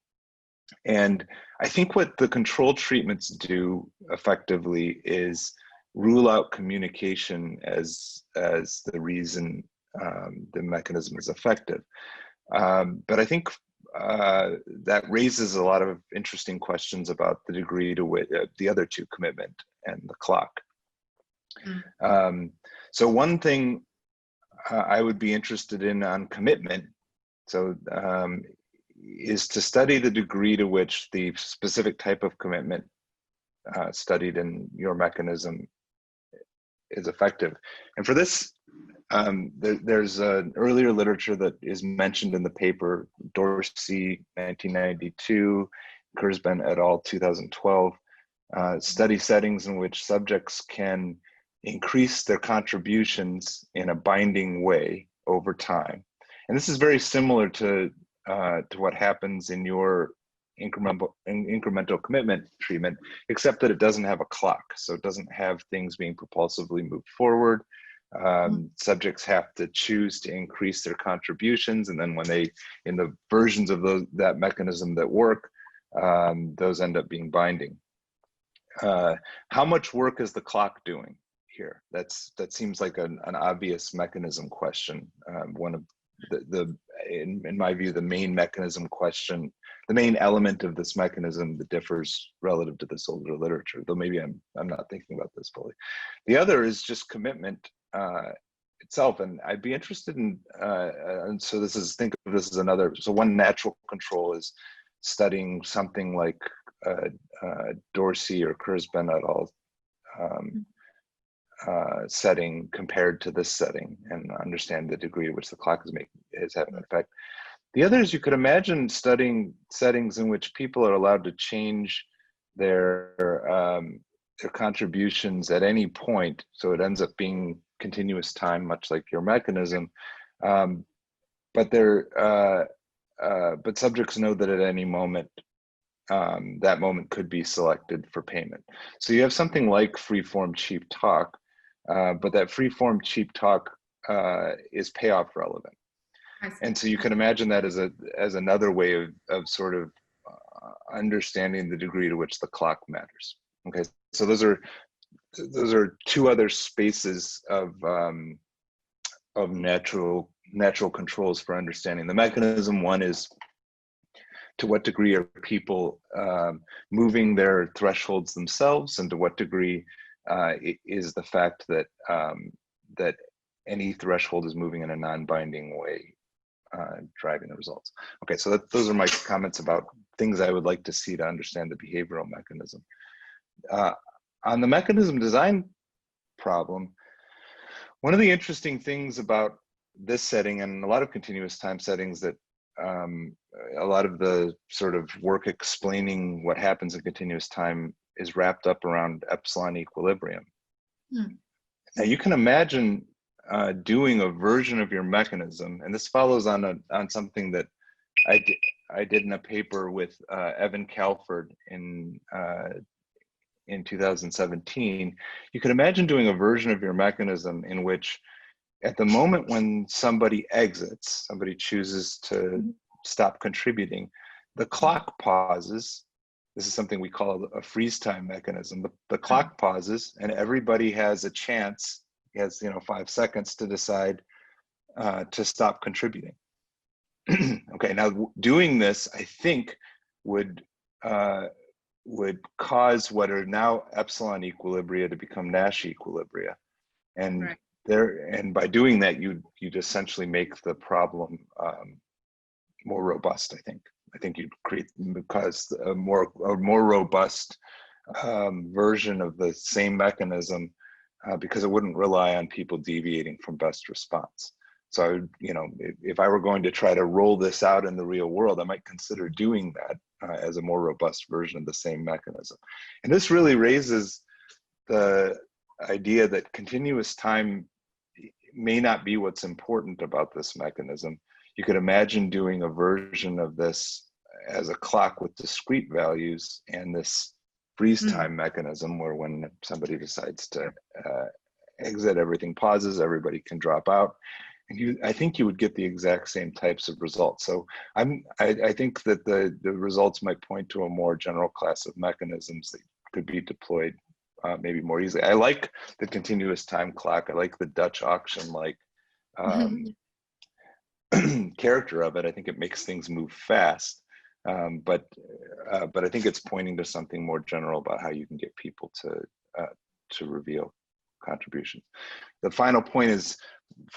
And I think what the control treatments do effectively is rule out communication as the reason the mechanism is effective. But I think that raises a lot of interesting questions about the degree to which the other two, commitment and the clock. So one thing I would be interested in on commitment, is to study the degree to which the specific type of commitment studied in your mechanism is effective. And for this, there's an earlier literature that is mentioned in the paper, Dorsey, 1992, Kurzban et al., 2012, study settings in which subjects can increase their contributions in a binding way over time. And this is very similar to what happens in your incremental commitment treatment, except that it doesn't have a clock. So it doesn't have things being propulsively moved forward. Subjects have to choose to increase their contributions, and then when they, in the versions of that mechanism that work, those end up being binding. How much work is the clock doing here? That seems like an obvious mechanism question. One of in my view, the main mechanism question, the main element of this mechanism that differs relative to this older literature, though maybe I'm not thinking about this fully. The other is just commitment itself, and I'd be interested in, and so think of this as another, so one natural control is studying something like Dorsey or Kurzban et al. Setting compared to this setting, and understand the degree to which the clock is having an effect. The other is you could imagine studying settings in which people are allowed to change their contributions at any point, so it ends up being continuous time, much like your mechanism. But subjects know that at any moment that moment could be selected for payment. So you have something like free-form cheap talk, but that free-form cheap talk is payoff relevant. And so you can imagine that as another way of sort of understanding the degree to which the clock matters. Okay, so those are two other spaces of natural controls for understanding the mechanism. One is, to what degree are people moving their thresholds themselves, and to what degree is the fact that that any threshold is moving in a non-binding way driving the results. Okay, so those are my comments about things I would like to see to understand the behavioral mechanism. On the mechanism design problem, one of the interesting things about this setting and a lot of continuous time settings that a lot of the sort of work explaining what happens in continuous time is wrapped up around epsilon equilibrium. Now you can imagine doing a version of your mechanism, and this follows on something that I did in a paper with Evan Calford in 2017. You could imagine doing a version of your mechanism in which, at the moment when somebody exits, somebody chooses to stop contributing, the clock pauses. This is something we call a freeze time mechanism. The clock pauses, and everybody has a chance, has 5 seconds to decide to stop contributing. Okay, now doing this, I think, would cause what are now epsilon equilibria to become Nash equilibria, and right. And by doing that, you'd essentially make the problem more robust. I think you'd cause a more robust version of the same mechanism because it wouldn't rely on people deviating from best response. So, if I were going to try to roll this out in the real world, I might consider doing that as a more robust version of the same mechanism. And this really raises the idea that continuous time may not be what's important about this mechanism. You could imagine doing a version of this as a clock with discrete values and this freeze time mechanism where when somebody decides to exit, everything pauses, everybody can drop out. And I think you would get the exact same types of results. So I think that the results might point to a more general class of mechanisms that could be deployed maybe more easily. I like the continuous time clock. I like the Dutch auction-like character of it. I think it makes things move fast. But I think it's pointing to something more general about how you can get people to reveal contributions. The final point is,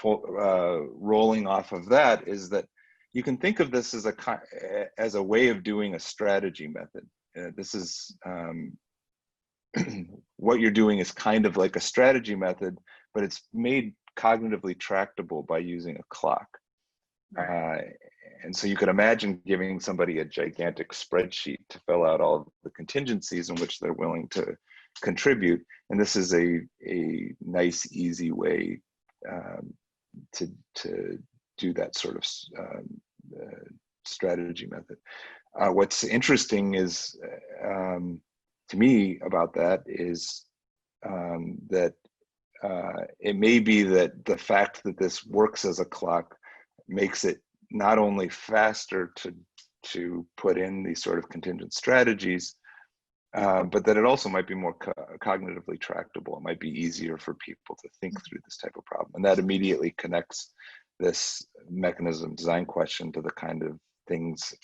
rolling off of that, is that you can think of this as a way of doing a strategy method. This is what you're doing is kind of like a strategy method, but it's made cognitively tractable by using a clock. and so you could imagine giving somebody a gigantic spreadsheet to fill out all the contingencies in which they're willing to contribute. And this is a nice, easy way to do that sort of strategy method. What's interesting is, to me about that is that it may be that the fact that this works as a clock makes it not only faster to put in these sort of contingent strategies, but that it also might be more cognitively tractable. It might be easier for people to think through this type of problem. And that immediately connects this mechanism design question to the kind of things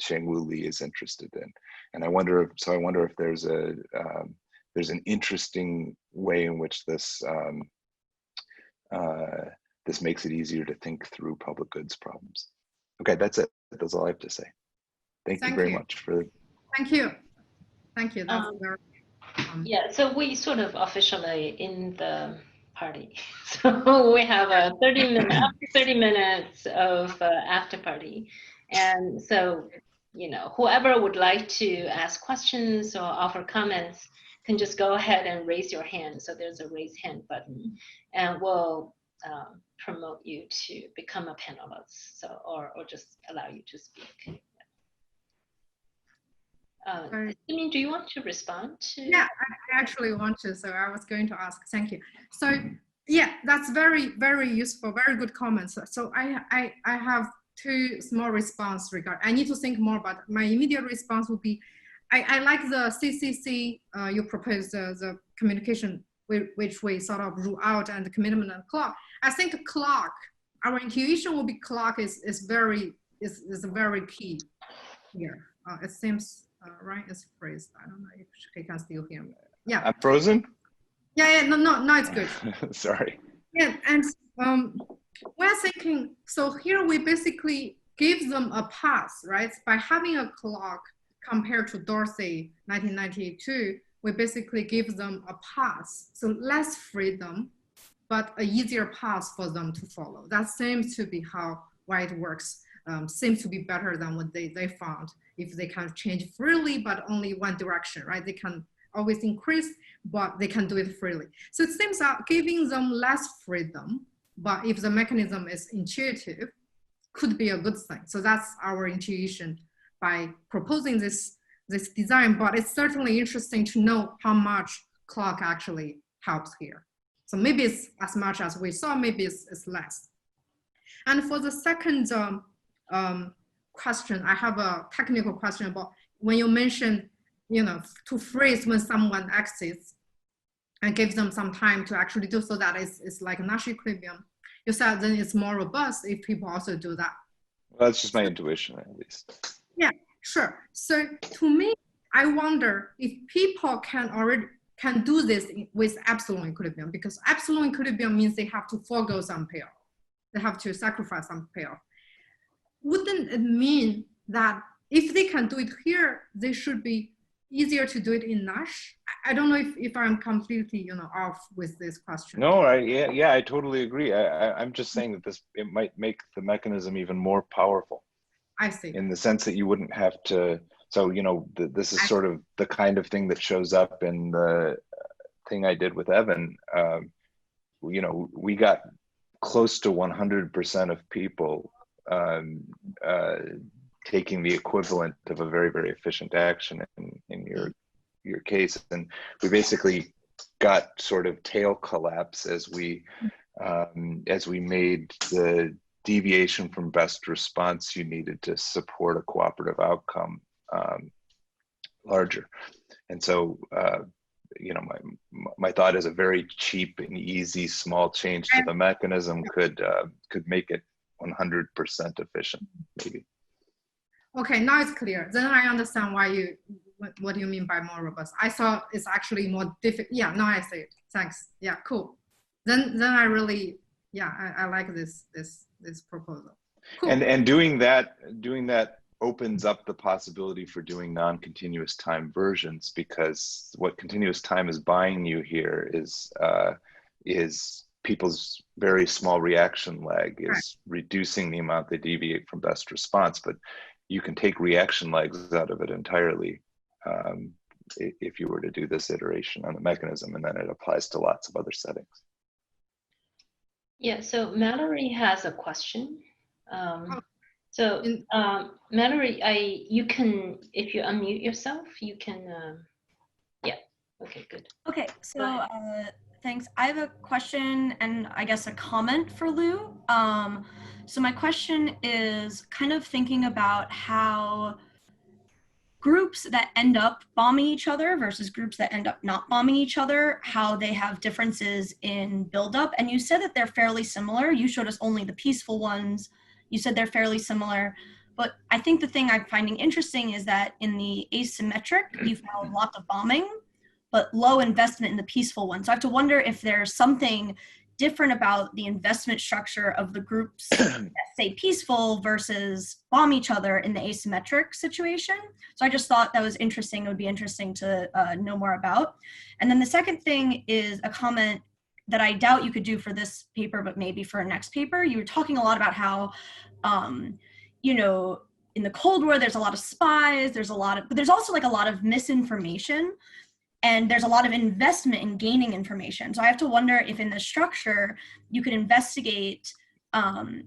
Shengwu Li is interested in. And I wonder if there's an interesting way in which this this makes it easier to think through public goods problems. Okay, that's it. That's all I have to say. Thank you very much for. Thank you. Thank you. That's very, yeah, so we sort of officially in the party. So we have a 30 minutes of after party. And so, you know, whoever would like to ask questions or offer comments can just go ahead and raise your hand. So there's a raise hand button, and we'll promote you to become a panelist, so or just allow you to speak. Simin, do you want to respond to? Yeah, I actually want to, so I was going to ask. Thank you. So yeah, that's very, very useful, very good comments. So I have two small response I need to think more, but my immediate response would be, I like the CCC you proposed, the communication which we sort of rule out, and the commitment and clock. I think clock, our intuition will be clock is very key here. It seems right, it's phrased. I don't know if she can still hear me. Yeah. I'm frozen? Yeah, no, it's good. Sorry. Yeah, and we're thinking, so here we basically give them a pass, right? By having a clock compared to Dorsey 1992, we basically give them a pass. So less freedom, but an easier path for them to follow. That seems to be how why it works. Seems to be better than what they found. If they can change freely, but only one direction, right? They can always increase, but they can do it freely. So it seems that giving them less freedom, but if the mechanism is intuitive, could be a good thing. So that's our intuition by proposing this design, but it's certainly interesting to know how much clock actually helps here. So maybe it's as much as we saw, maybe it's less. And for the second question, I have a technical question about when you mentioned, you know, to freeze when someone exits and give them some time to actually do so that it's like a Nash equilibrium. You said then it's more robust if people also do that. Well, that's just my intuition, at least. Yeah, sure. So to me, I wonder if people can do this with epsilon equilibrium, because epsilon equilibrium means they have to forego some payoff. They have to sacrifice some payoff. Wouldn't it mean that if they can do it here, they should be easier to do it in Nash? I don't know if I'm completely, you know, off with this question. No, yeah, I totally agree. I'm just saying that it might make the mechanism even more powerful. I see. In the sense that you wouldn't have to. So, you know, this is sort of the kind of thing that shows up in the thing I did with Evan. You know, we got close to 100% of people taking the equivalent of a very, very efficient action in your case. And we basically got sort of tail collapse as we made the deviation from best response you needed to support a cooperative outcome larger. And so, you know, my thought is a very cheap and easy small change to the mechanism could make it 100% efficient, maybe. Okay, now it's clear. Then I understand what do you mean by more robust. I thought it's actually more difficult. Yeah, now I see it. Thanks. Yeah, cool. Then I really, yeah, I like this proposal. Cool. And doing that opens up the possibility for doing non-continuous time versions, because what continuous time is buying you here is people's very small reaction lag is reducing the amount they deviate from best response, but you can take reaction lags out of it entirely if you were to do this iteration on the mechanism, and then it applies to lots of other settings. Yeah, so Mallory has a question. Mallory, you can, if you unmute yourself, you can, yeah, okay, good. Okay, so thanks. I have a question and I guess a comment for Lou. So my question is kind of thinking about how groups that end up bombing each other versus groups that end up not bombing each other, how they have differences in buildup. And you said that they're fairly similar. You showed us only the peaceful ones. You said they're fairly similar. But I think the thing I'm finding interesting is that in the asymmetric, you found lots of bombing, but low investment in the peaceful one. So I have to wonder if there's something different about the investment structure of the groups that say peaceful versus bomb each other in the asymmetric situation. So I just thought that was interesting. It would be interesting to know more about. And then the second thing is a comment that I doubt you could do for this paper, but maybe for a next paper. You were talking a lot about how, you know, in the Cold War, there's a lot of spies, but there's also like a lot of misinformation. And there's a lot of investment in gaining information. So I have to wonder if in the structure, you could investigate,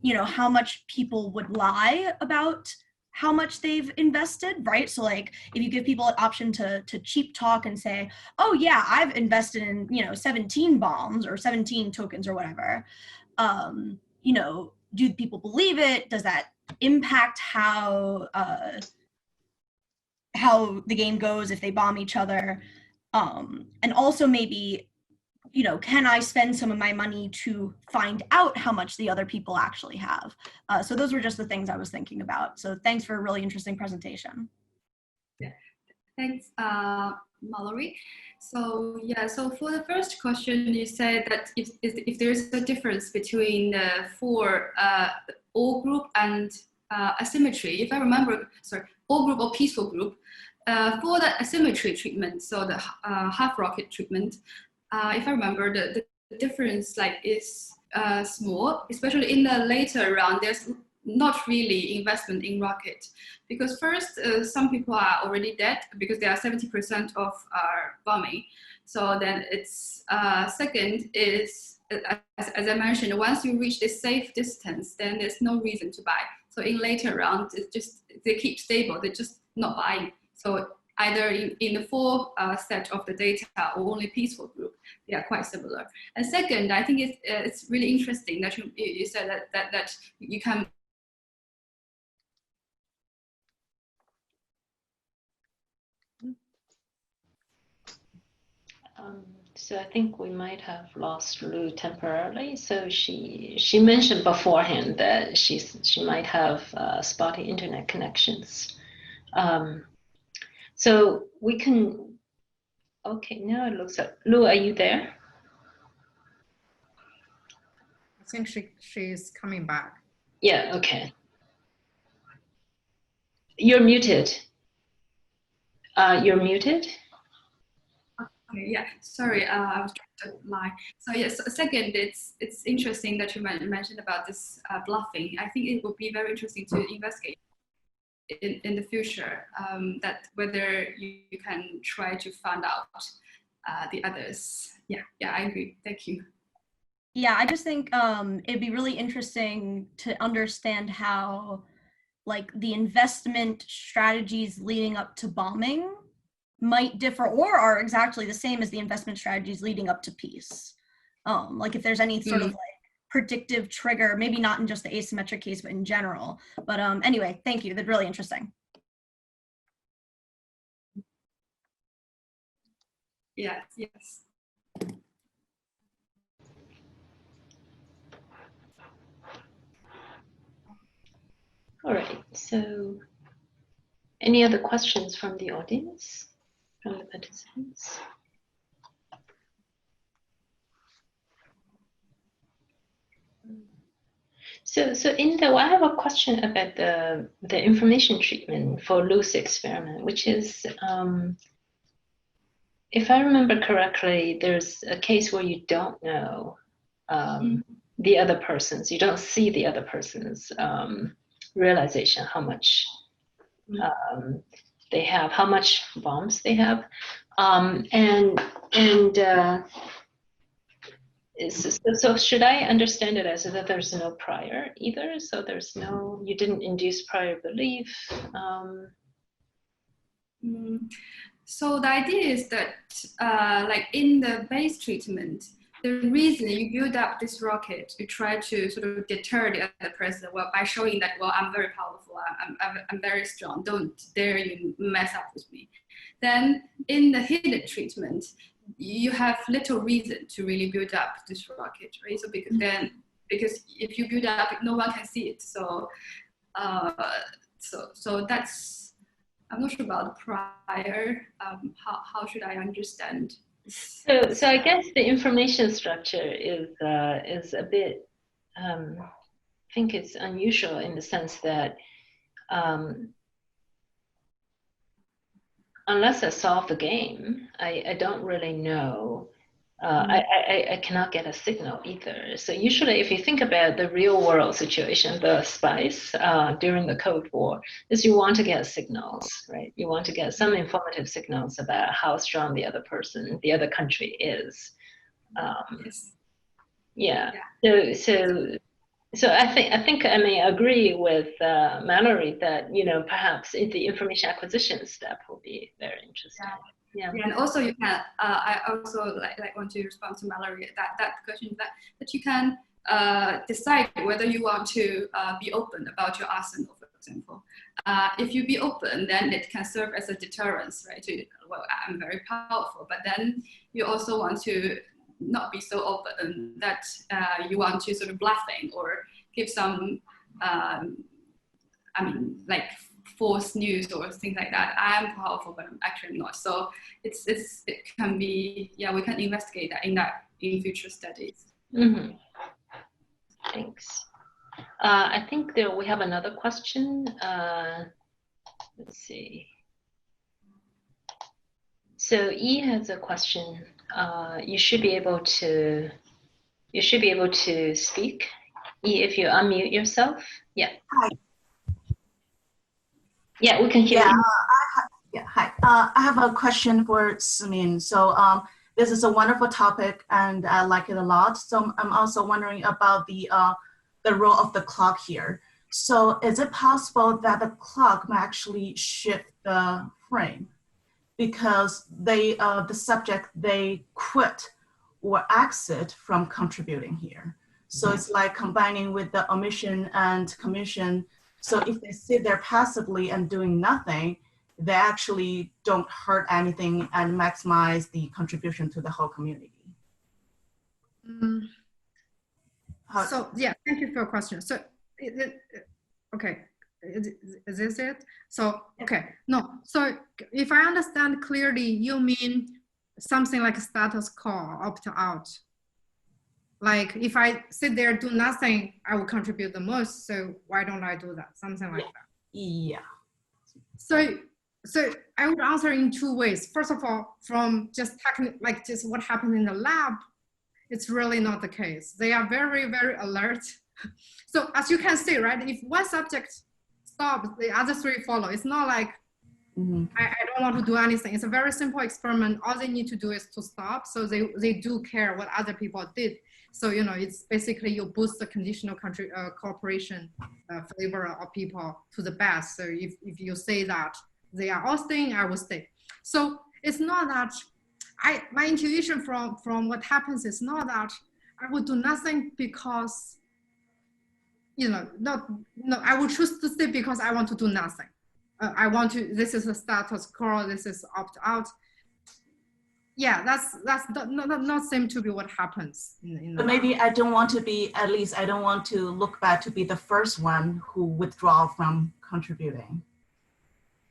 you know, how much people would lie about how much they've invested, right? So like if you give people an option to cheap talk and say, oh yeah, I've invested in, you know, 17 bombs or 17 tokens or whatever, you know, do people believe it? Does that impact how the game goes if they bomb each other? And also maybe, you know, can I spend some of my money to find out how much the other people actually have? So those were just the things I was thinking about. So thanks for a really interesting presentation. Yeah, thanks, Mallory. So yeah, so for the first question, you said that if there's a difference between for all group and asymmetry, if I remember, sorry, all group or peaceful group, for the asymmetry treatment, so the half rocket treatment, if I remember, the difference like is small, especially in the later round. There's not really investment in rocket because first, some people are already dead because they are 70% of our bombing. So then it's second is as I mentioned, once you reach this safe distance, then there's no reason to buy. So in later rounds, it's just they keep stable. They're just not buying. So either in the full set of the data or only peaceful group, they are quite similar. And second, I think it's really interesting that you said that you can. So I think we might have lost Lou temporarily. So she mentioned beforehand that she might have spotty internet connections. So we can, okay, now it looks like, Lou, are you there? I think she's coming back. Yeah, okay. You're muted. You're muted. Okay, yeah, sorry, I was trying to lie. So yes, second, it's interesting that you mentioned about this bluffing. I think it would be very interesting to investigate in the future, that whether you can try to find out the others. Yeah, I agree. Thank you. Yeah, I just think it'd be really interesting to understand how, like, the investment strategies leading up to bombing might differ or are exactly the same as the investment strategies leading up to peace. Like if there's any sort of like predictive trigger, maybe not in just the asymmetric case, but in general. But anyway, thank you. That's really interesting. Yes. All right, so any other questions from the audience, from the participants? So I have a question about the information treatment for Lou's experiment, which is, if I remember correctly, there's a case where you don't know the other person's. You don't see the other person's realization, how much they have, how much bombs they have, so should I understand it as that there's no prior either? So there's no, you didn't induce prior belief. So the idea is that, like in the base treatment, the reason you build up this rocket, you try to sort of deter the other person, well, by showing that, well, I'm very powerful, I'm very strong, don't dare you mess up with me. Then in the hidden treatment, you have little reason to really build up this rocket, right? So because if you build up, no one can see it. So so that's, I'm not sure about the prior. How should I understand? So I guess the information structure is a bit, I think it's unusual in the sense that unless I solve the game, I don't really know. I cannot get a signal either. So usually if you think about the real world situation, the spice during the Cold War, is you want to get signals, right? You want to get some informative signals about how strong the other person, the other country is. Yeah. So I think I may agree with Mallory that, you know, perhaps the information acquisition step will be very interesting. Yeah. And also you can, I also like want to respond to Mallory that question that you can decide whether you want to be open about your arsenal, for example. If you be open, then it can serve as a deterrence, right? To, well, I'm very powerful, but then you also want to not be so open that you want to sort of bluffing or give some, I mean, like false news or things like that. I'm powerful, but I'm actually not. So it can be, yeah, we can investigate that in future studies. Mm-hmm. Thanks. I think we have another question. Let's see. So E has a question. You should be able to speak. E, if you unmute yourself. Yeah. Hi. Yeah, we can hear you. Hi. I have a question for Simin. So this is a wonderful topic and I like it a lot. So I'm also wondering about the role of the clock here. So is it possible that the clock may actually shift the frame because they, the subject, they quit or exit from contributing here? So it's like combining with the omission and commission. So if they sit there passively and doing nothing, they actually don't hurt anything and maximize the contribution to the whole community. So yeah, thank you for your question. So okay, is this it? So okay, no. So if I understand clearly, you mean something like a status quo, opt out. Like if I sit there, do nothing, I will contribute the most. So why don't I do that? Something like that. Yeah. So I would answer in two ways. First of all, from just like just what happened in the lab, it's really not the case. They are very, very alert. So as you can see, right, if one subject stops, the other three follow. It's not like I don't want to do anything. It's a very simple experiment. All they need to do is to stop. So they do care what other people did. So, you know, it's basically you boost the conditional cooperation flavor of people to the best. So if you say that they are all staying, I will stay. So it's not that my intuition from what happens is not that I would do nothing because, you know, I would choose to stay because I want to do nothing. I want to, this is a status quo, this is opt out. Yeah, that's not seem to be what happens. But maybe I don't want to be, at least I don't want to look back to be the first one who withdraw from contributing.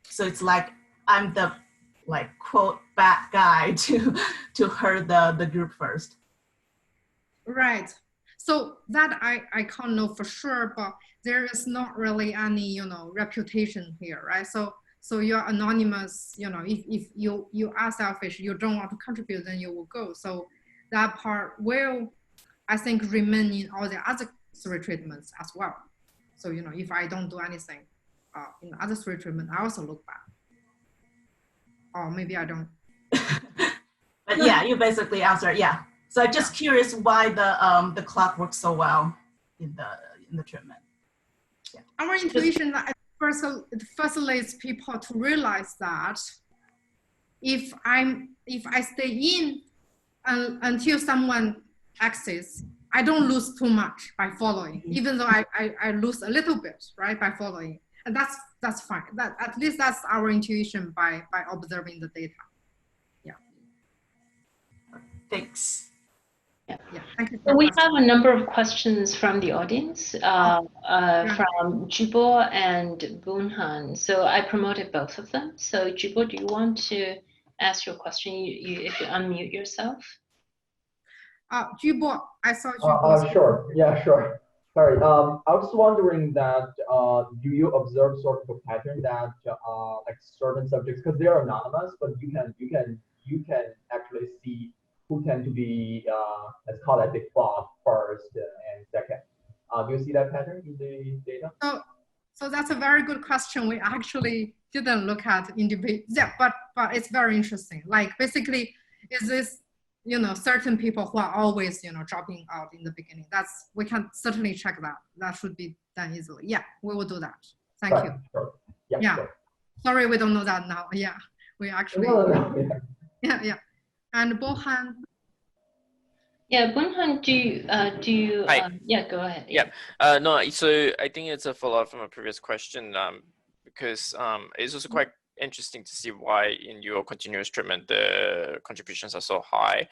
So it's like I'm the like quote bad guy to hurt the group first. Right. So that I can't know for sure, but there is not really any, you know, reputation here, right? So you're anonymous, you know, if you are selfish, you don't want to contribute, then you will go. So that part will I think remain in all the other 3 treatments as well. So, if I don't do anything in the other 3 treatments, I also look bad. Or maybe I don't. But yeah, you basically answered, yeah. So I'm just curious why the clock works so well in the treatment. Yeah. Our intuition first leads people to realize that if I stay in until someone exits, I don't lose too much by following, even though I lose a little bit, right, by following. And that's fine. That at least that's our intuition by observing the data. Yeah. Thanks. Yeah. Thank you. So we have a number of questions from the audience, from Jubo and Boonhan. So I promoted both of them. So Jubo, do you want to ask your question? If you unmute yourself. Jubo, I saw Jubo. Sure. Yeah, sure. Sorry. I was wondering that do you observe sort of a pattern that like certain subjects, because they're anonymous, but you can actually see who tend to be let's call that default first and second. Do you see that pattern in the data? So that's a very good question. We actually didn't look at individual. Yeah, but it's very interesting. Like basically, is this certain people who are always, dropping out in the beginning? We can certainly check that. That should be done easily. Yeah, we will do that. Thank you. Sure. Yeah. Sure. Sorry, we don't know that now. Yeah, we actually. No. Yeah. And Bohan. Yeah, Boonhan, do you? Yeah, go ahead. Yeah. No. So I think it's a follow-up from a previous question, because it's also quite interesting to see why in your continuous treatment the contributions are so high,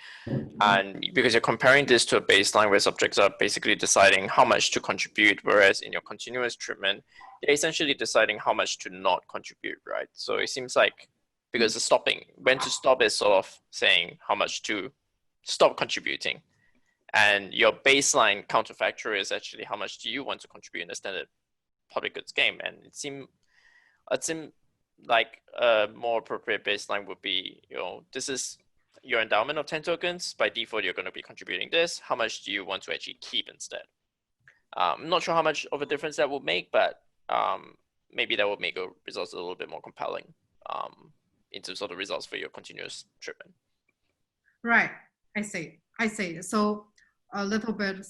and because you're comparing this to a baseline where subjects are basically deciding how much to contribute, whereas in your continuous treatment they're essentially deciding how much to not contribute, right? So it seems like because the stopping, when to stop is sort of saying how much to stop contributing, and your baseline counterfactor is actually how much do you want to contribute in the standard public goods game. And it seemed like a more appropriate baseline would be, this is your endowment of 10 tokens. By default, you're going to be contributing this. How much do you want to actually keep instead? I'm not sure how much of a difference that will make, but maybe that would make your results a little bit more compelling in terms of the results for your continuous treatment. Right, I see. So a little bit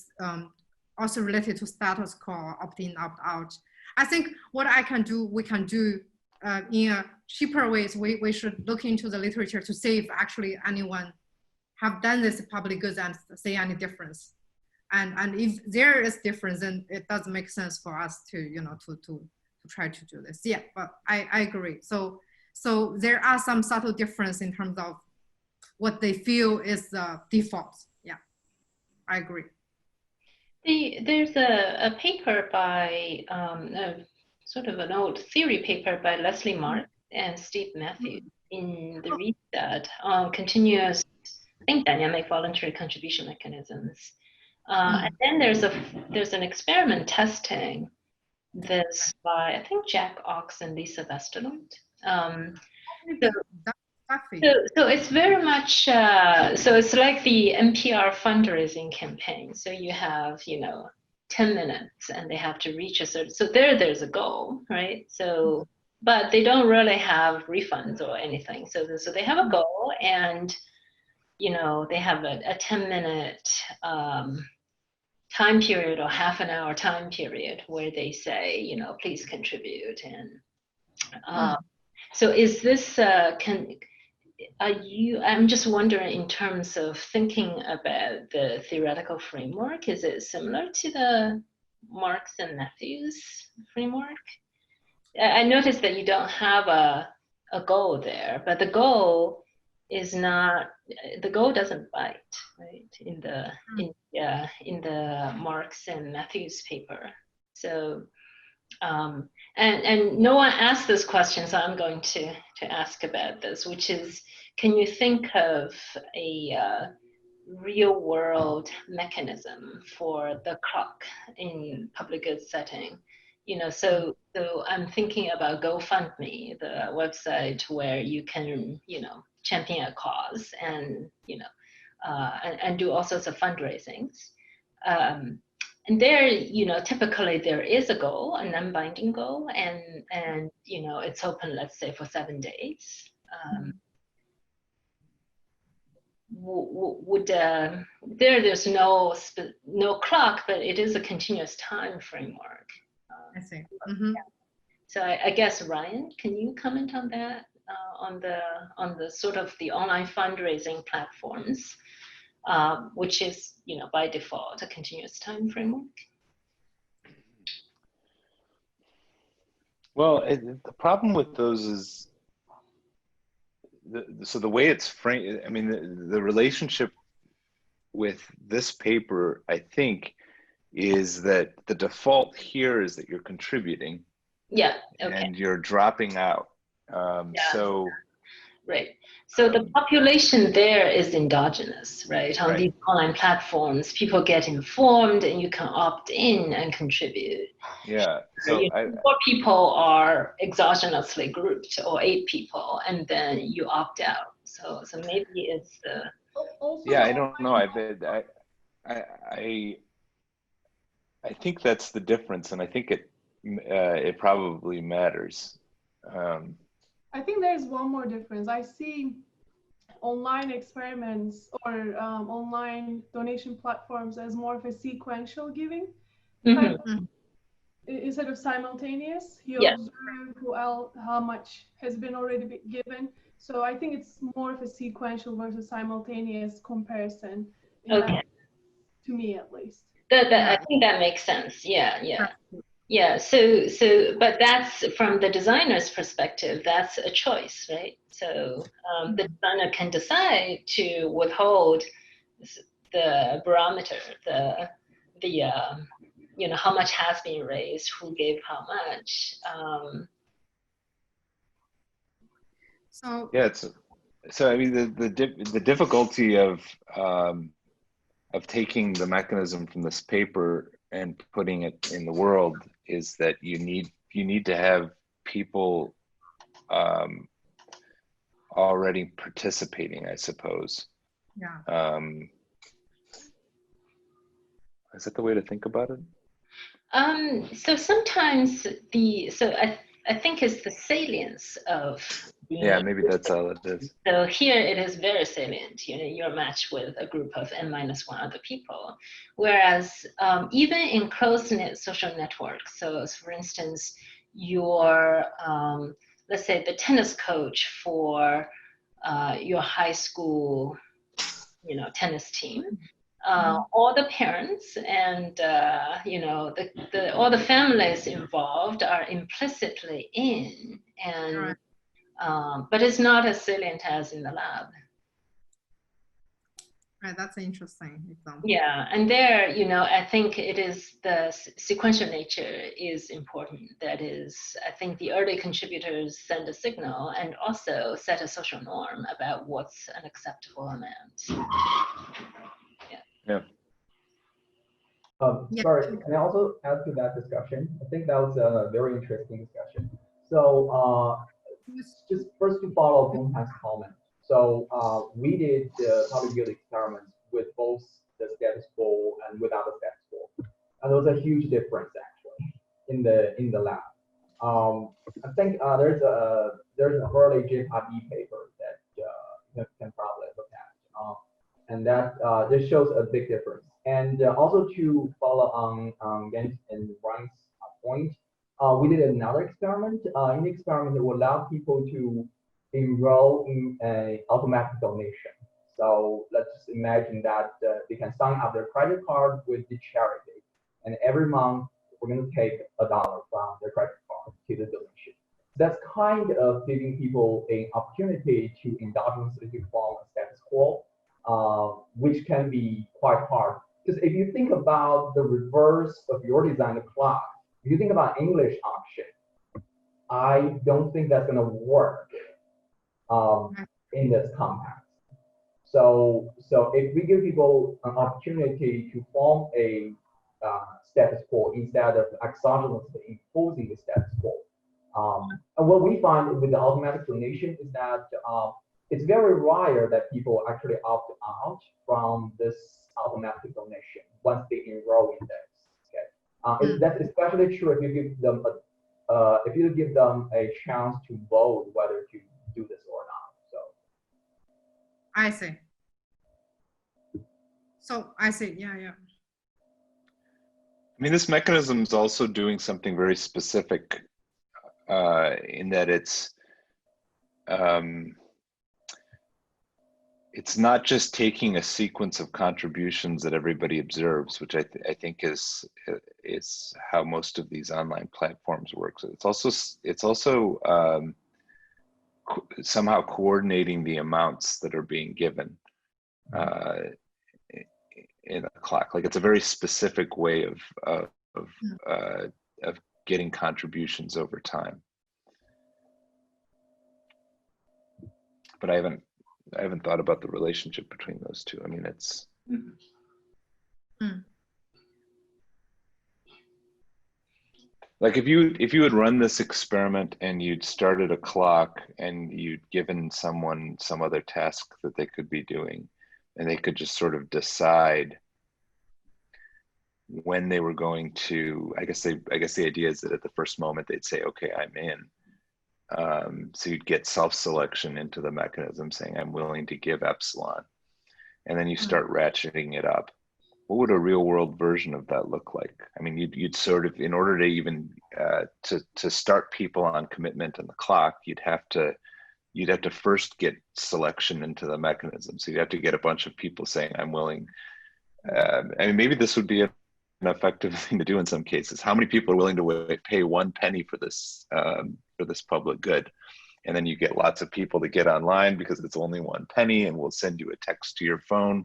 also related to status quo, opt-in, opt-out. I think what we can do in a cheaper ways, we should look into the literature to see if actually anyone have done this public goods and see any difference. And if there is difference, then it does make sense for us to, to try to do this. Yeah, but I agree. So there are some subtle difference in terms of what they feel is the default. Yeah, I agree. There's a paper by sort of an old theory paper by Leslie Mark and Steve Matthews in the reset on continuous, I think, dynamic voluntary contribution mechanisms. And then there's an experiment testing this by, I think, Jack Ox and Lisa Westerlund. So it's very much, so it's like the NPR fundraising campaign. So you have, 10 minutes and they have to reach a certain, so there's a goal, right? So, but they don't really have refunds or anything. So they have a goal and, they have a 10-minute time period or half an hour time period where they say, please contribute. And so is this, I'm just wondering in terms of thinking about the theoretical framework, is it similar to the Marks and Matthews framework? I noticed that you don't have a goal there, but the goal is not, the goal doesn't bite, right? In the Marks and Matthews paper. So, and no one asked this question, so I'm going to ask about this, which is, can you think of a real world mechanism for the clock in public goods setting? So I'm thinking about GoFundMe, the website where you can, champion a cause and, and do all sorts of fundraisings. and there, you know, typically there is a goal, a non-binding goal, and you know, it's open, let's say, for 7 days. There's no clock, but it is a continuous time framework. I see. Yeah. So I guess, Ryan, can you comment on that, on the sort of the online fundraising platforms, which is, you know, by default a continuous time framework? Well, the problem with those is so the way it's framed. I mean, the relationship with this paper, I think, is that the default here is that you're contributing. Yeah. Okay. And you're dropping out. So. Right. So the population there is endogenous, right? On these online platforms, people get informed and you can opt in and contribute. Yeah. So 4 people are exogenously grouped, or 8 people, and then you opt out. So maybe it's the. Yeah, I don't know. I think that's the difference, and I think it probably matters. I think there's one more difference. I see online experiments or online donation platforms as more of a sequential giving. Instead of simultaneous, you observe how much has been already given. So I think it's more of a sequential versus simultaneous comparison. Okay. To me, at least. I think that makes sense. Yeah. So, but that's from the designer's perspective, that's a choice, right? So the designer can decide to withhold the barometer, the you know, how much has been raised, who gave how much. So I mean, the difficulty of taking the mechanism from this paper and putting it in the world is that you need to have people already participating, I suppose. Yeah. Is that the way to think about it? So sometimes I think it's the salience of. Yeah, maybe that's all it is. So here it is very salient. You know, you're matched with a group of n-1 other people. Whereas even in close-knit social networks, so for instance, your, let's say the tennis coach for your high school, you know, tennis team, all the parents and, you know, all the families involved are implicitly in, and but it's not as salient as in the lab. Right, that's an interesting example. Yeah, and there, you know, I think it is the sequential nature is important. That is, I think the early contributors send a signal and also set a social norm about what's an acceptable amount. Yeah. Sorry, can I also add to that discussion? I think that was a very interesting discussion. So just first to follow up on Han's comment. So we did the public good experiments with both the status quo and without the status quo. And there was a huge difference actually in the lab. I think there's an early JPAD paper that you can probably look at. And that this shows a big difference. And also to follow on Jens and Ryan's point, we did another experiment. In the experiment, it would allow people to enroll in an automatic donation. So let's just imagine that they can sign up their credit card with the charity. And every month, we're going to take $1 from their credit card to the donation. That's kind of giving people an opportunity to endogenously form a status quo, which can be quite hard. Because if you think about the reverse of your design clock, if you think about English option, I don't think that's going to work in this context. So if we give people an opportunity to form a status quo instead of exogenously imposing the status quo, and what we find with the automatic donation is that it's very rare that people actually opt out from this automatic donation. once they enroll in this. Okay, that's especially true if you give them a chance to vote whether to do this or not. So I see. So I see. Yeah, yeah. I mean, this mechanism is also doing something very specific in that it's not just taking a sequence of contributions that everybody observes, which I think is how most of these online platforms work. So it's also somehow coordinating the amounts that are being given in a clock. Like, it's a very specific way of getting contributions over time. But I haven't thought about the relationship between those two. I mean, it's like if you had run this experiment and you'd started a clock and you'd given someone some other task that they could be doing, and they could just sort of decide when they were going to, I guess the idea is that at the first moment they'd say, okay, I'm in. So you'd get self-selection into the mechanism saying, I'm willing to give epsilon. And then you start ratcheting it up. What would a real world version of that look like? I mean, you'd sort of, in order to even, to start people on commitment in the clock, you'd have to first get selection into the mechanism. So you'd have to get a bunch of people saying, I'm willing. I mean, maybe this would be an effective thing to do in some cases. How many people are willing to pay 1 penny for this public good? And then you get lots of people to get online because it's only 1 penny, and we'll send you a text to your phone.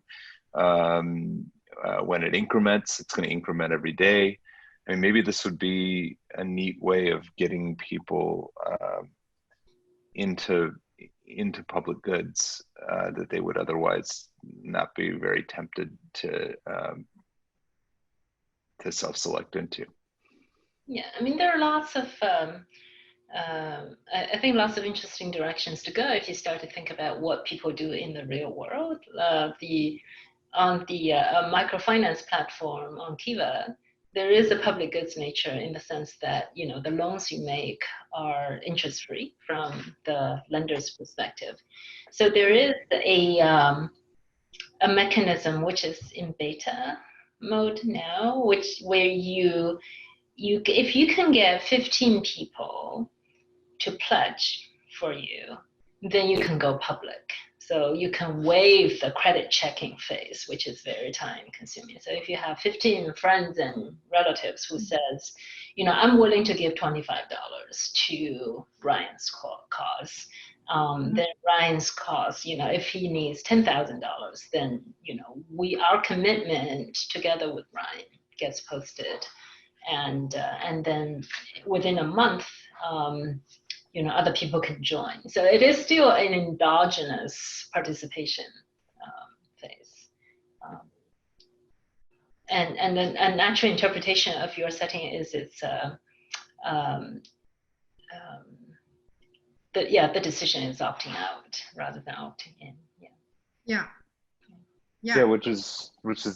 When it increments, it's going to increment every day. I mean, maybe this would be a neat way of getting people into public goods that they would otherwise not be very tempted to self-select into. Yeah, I mean, there are lots of, I think lots of interesting directions to go if you start to think about what people do in the real world. On the microfinance platform on Kiva, there is a public goods nature in the sense that, you know, the loans you make are interest-free from the lender's perspective. So there is a mechanism which is in beta mode now, where you if you can get 15 people to pledge for you, then you can go public. So you can waive the credit checking phase, which is very time consuming. So if you have 15 friends and relatives who says, you know, I'm willing to give $25 to Ryan's cause, then Ryan's cause, you know, if he needs $10,000, then, you know, our commitment together with Ryan gets posted. And then within a month, you know, other people can join. So it is still an endogenous participation phase. And then a natural interpretation of your setting is the decision is opting out rather than opting in. Yeah, which is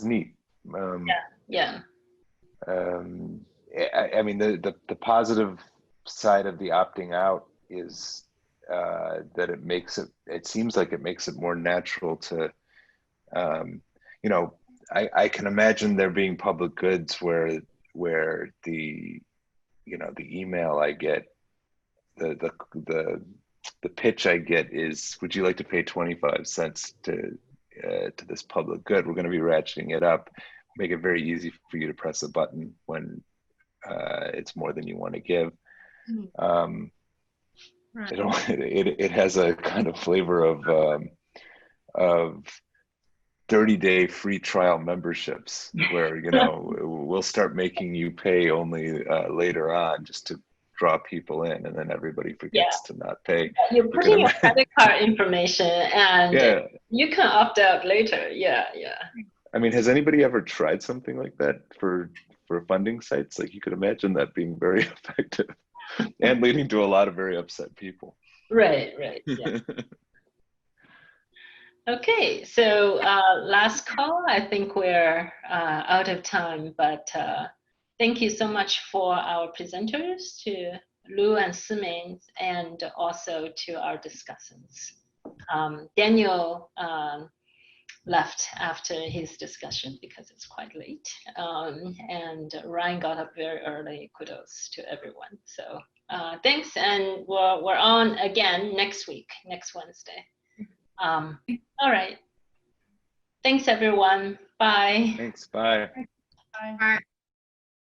neat. I mean, the positive side of the opting out is that it seems like it makes it more natural to, you know, I can imagine there being public goods where the, you know, the email I get, the pitch I get is, would you like to pay 25 cents to this public good? We're going to be ratcheting it up, make it very easy for you to press a button when it's more than you want to give. Right. It has a kind of flavor of 30-day free trial memberships where, you know, we'll start making you pay only later on just to draw people in, and then everybody forgets to not pay. You're putting your credit card information and you can opt out later. Yeah. I mean, has anybody ever tried something like that for funding sites? Like, you could imagine that being very effective and leading to a lot of very upset people. Right, yeah. Okay, so last call. I think we're out of time, but thank you so much for our presenters, to Lu and Simin, and also to our discussants. Daniel left after his discussion because it's quite late, and Ryan got up very early. Kudos to everyone. So thanks, and we're on again next week, next Wednesday. All right. Thanks, everyone. Bye. Thanks. Bye. Bye. Bye.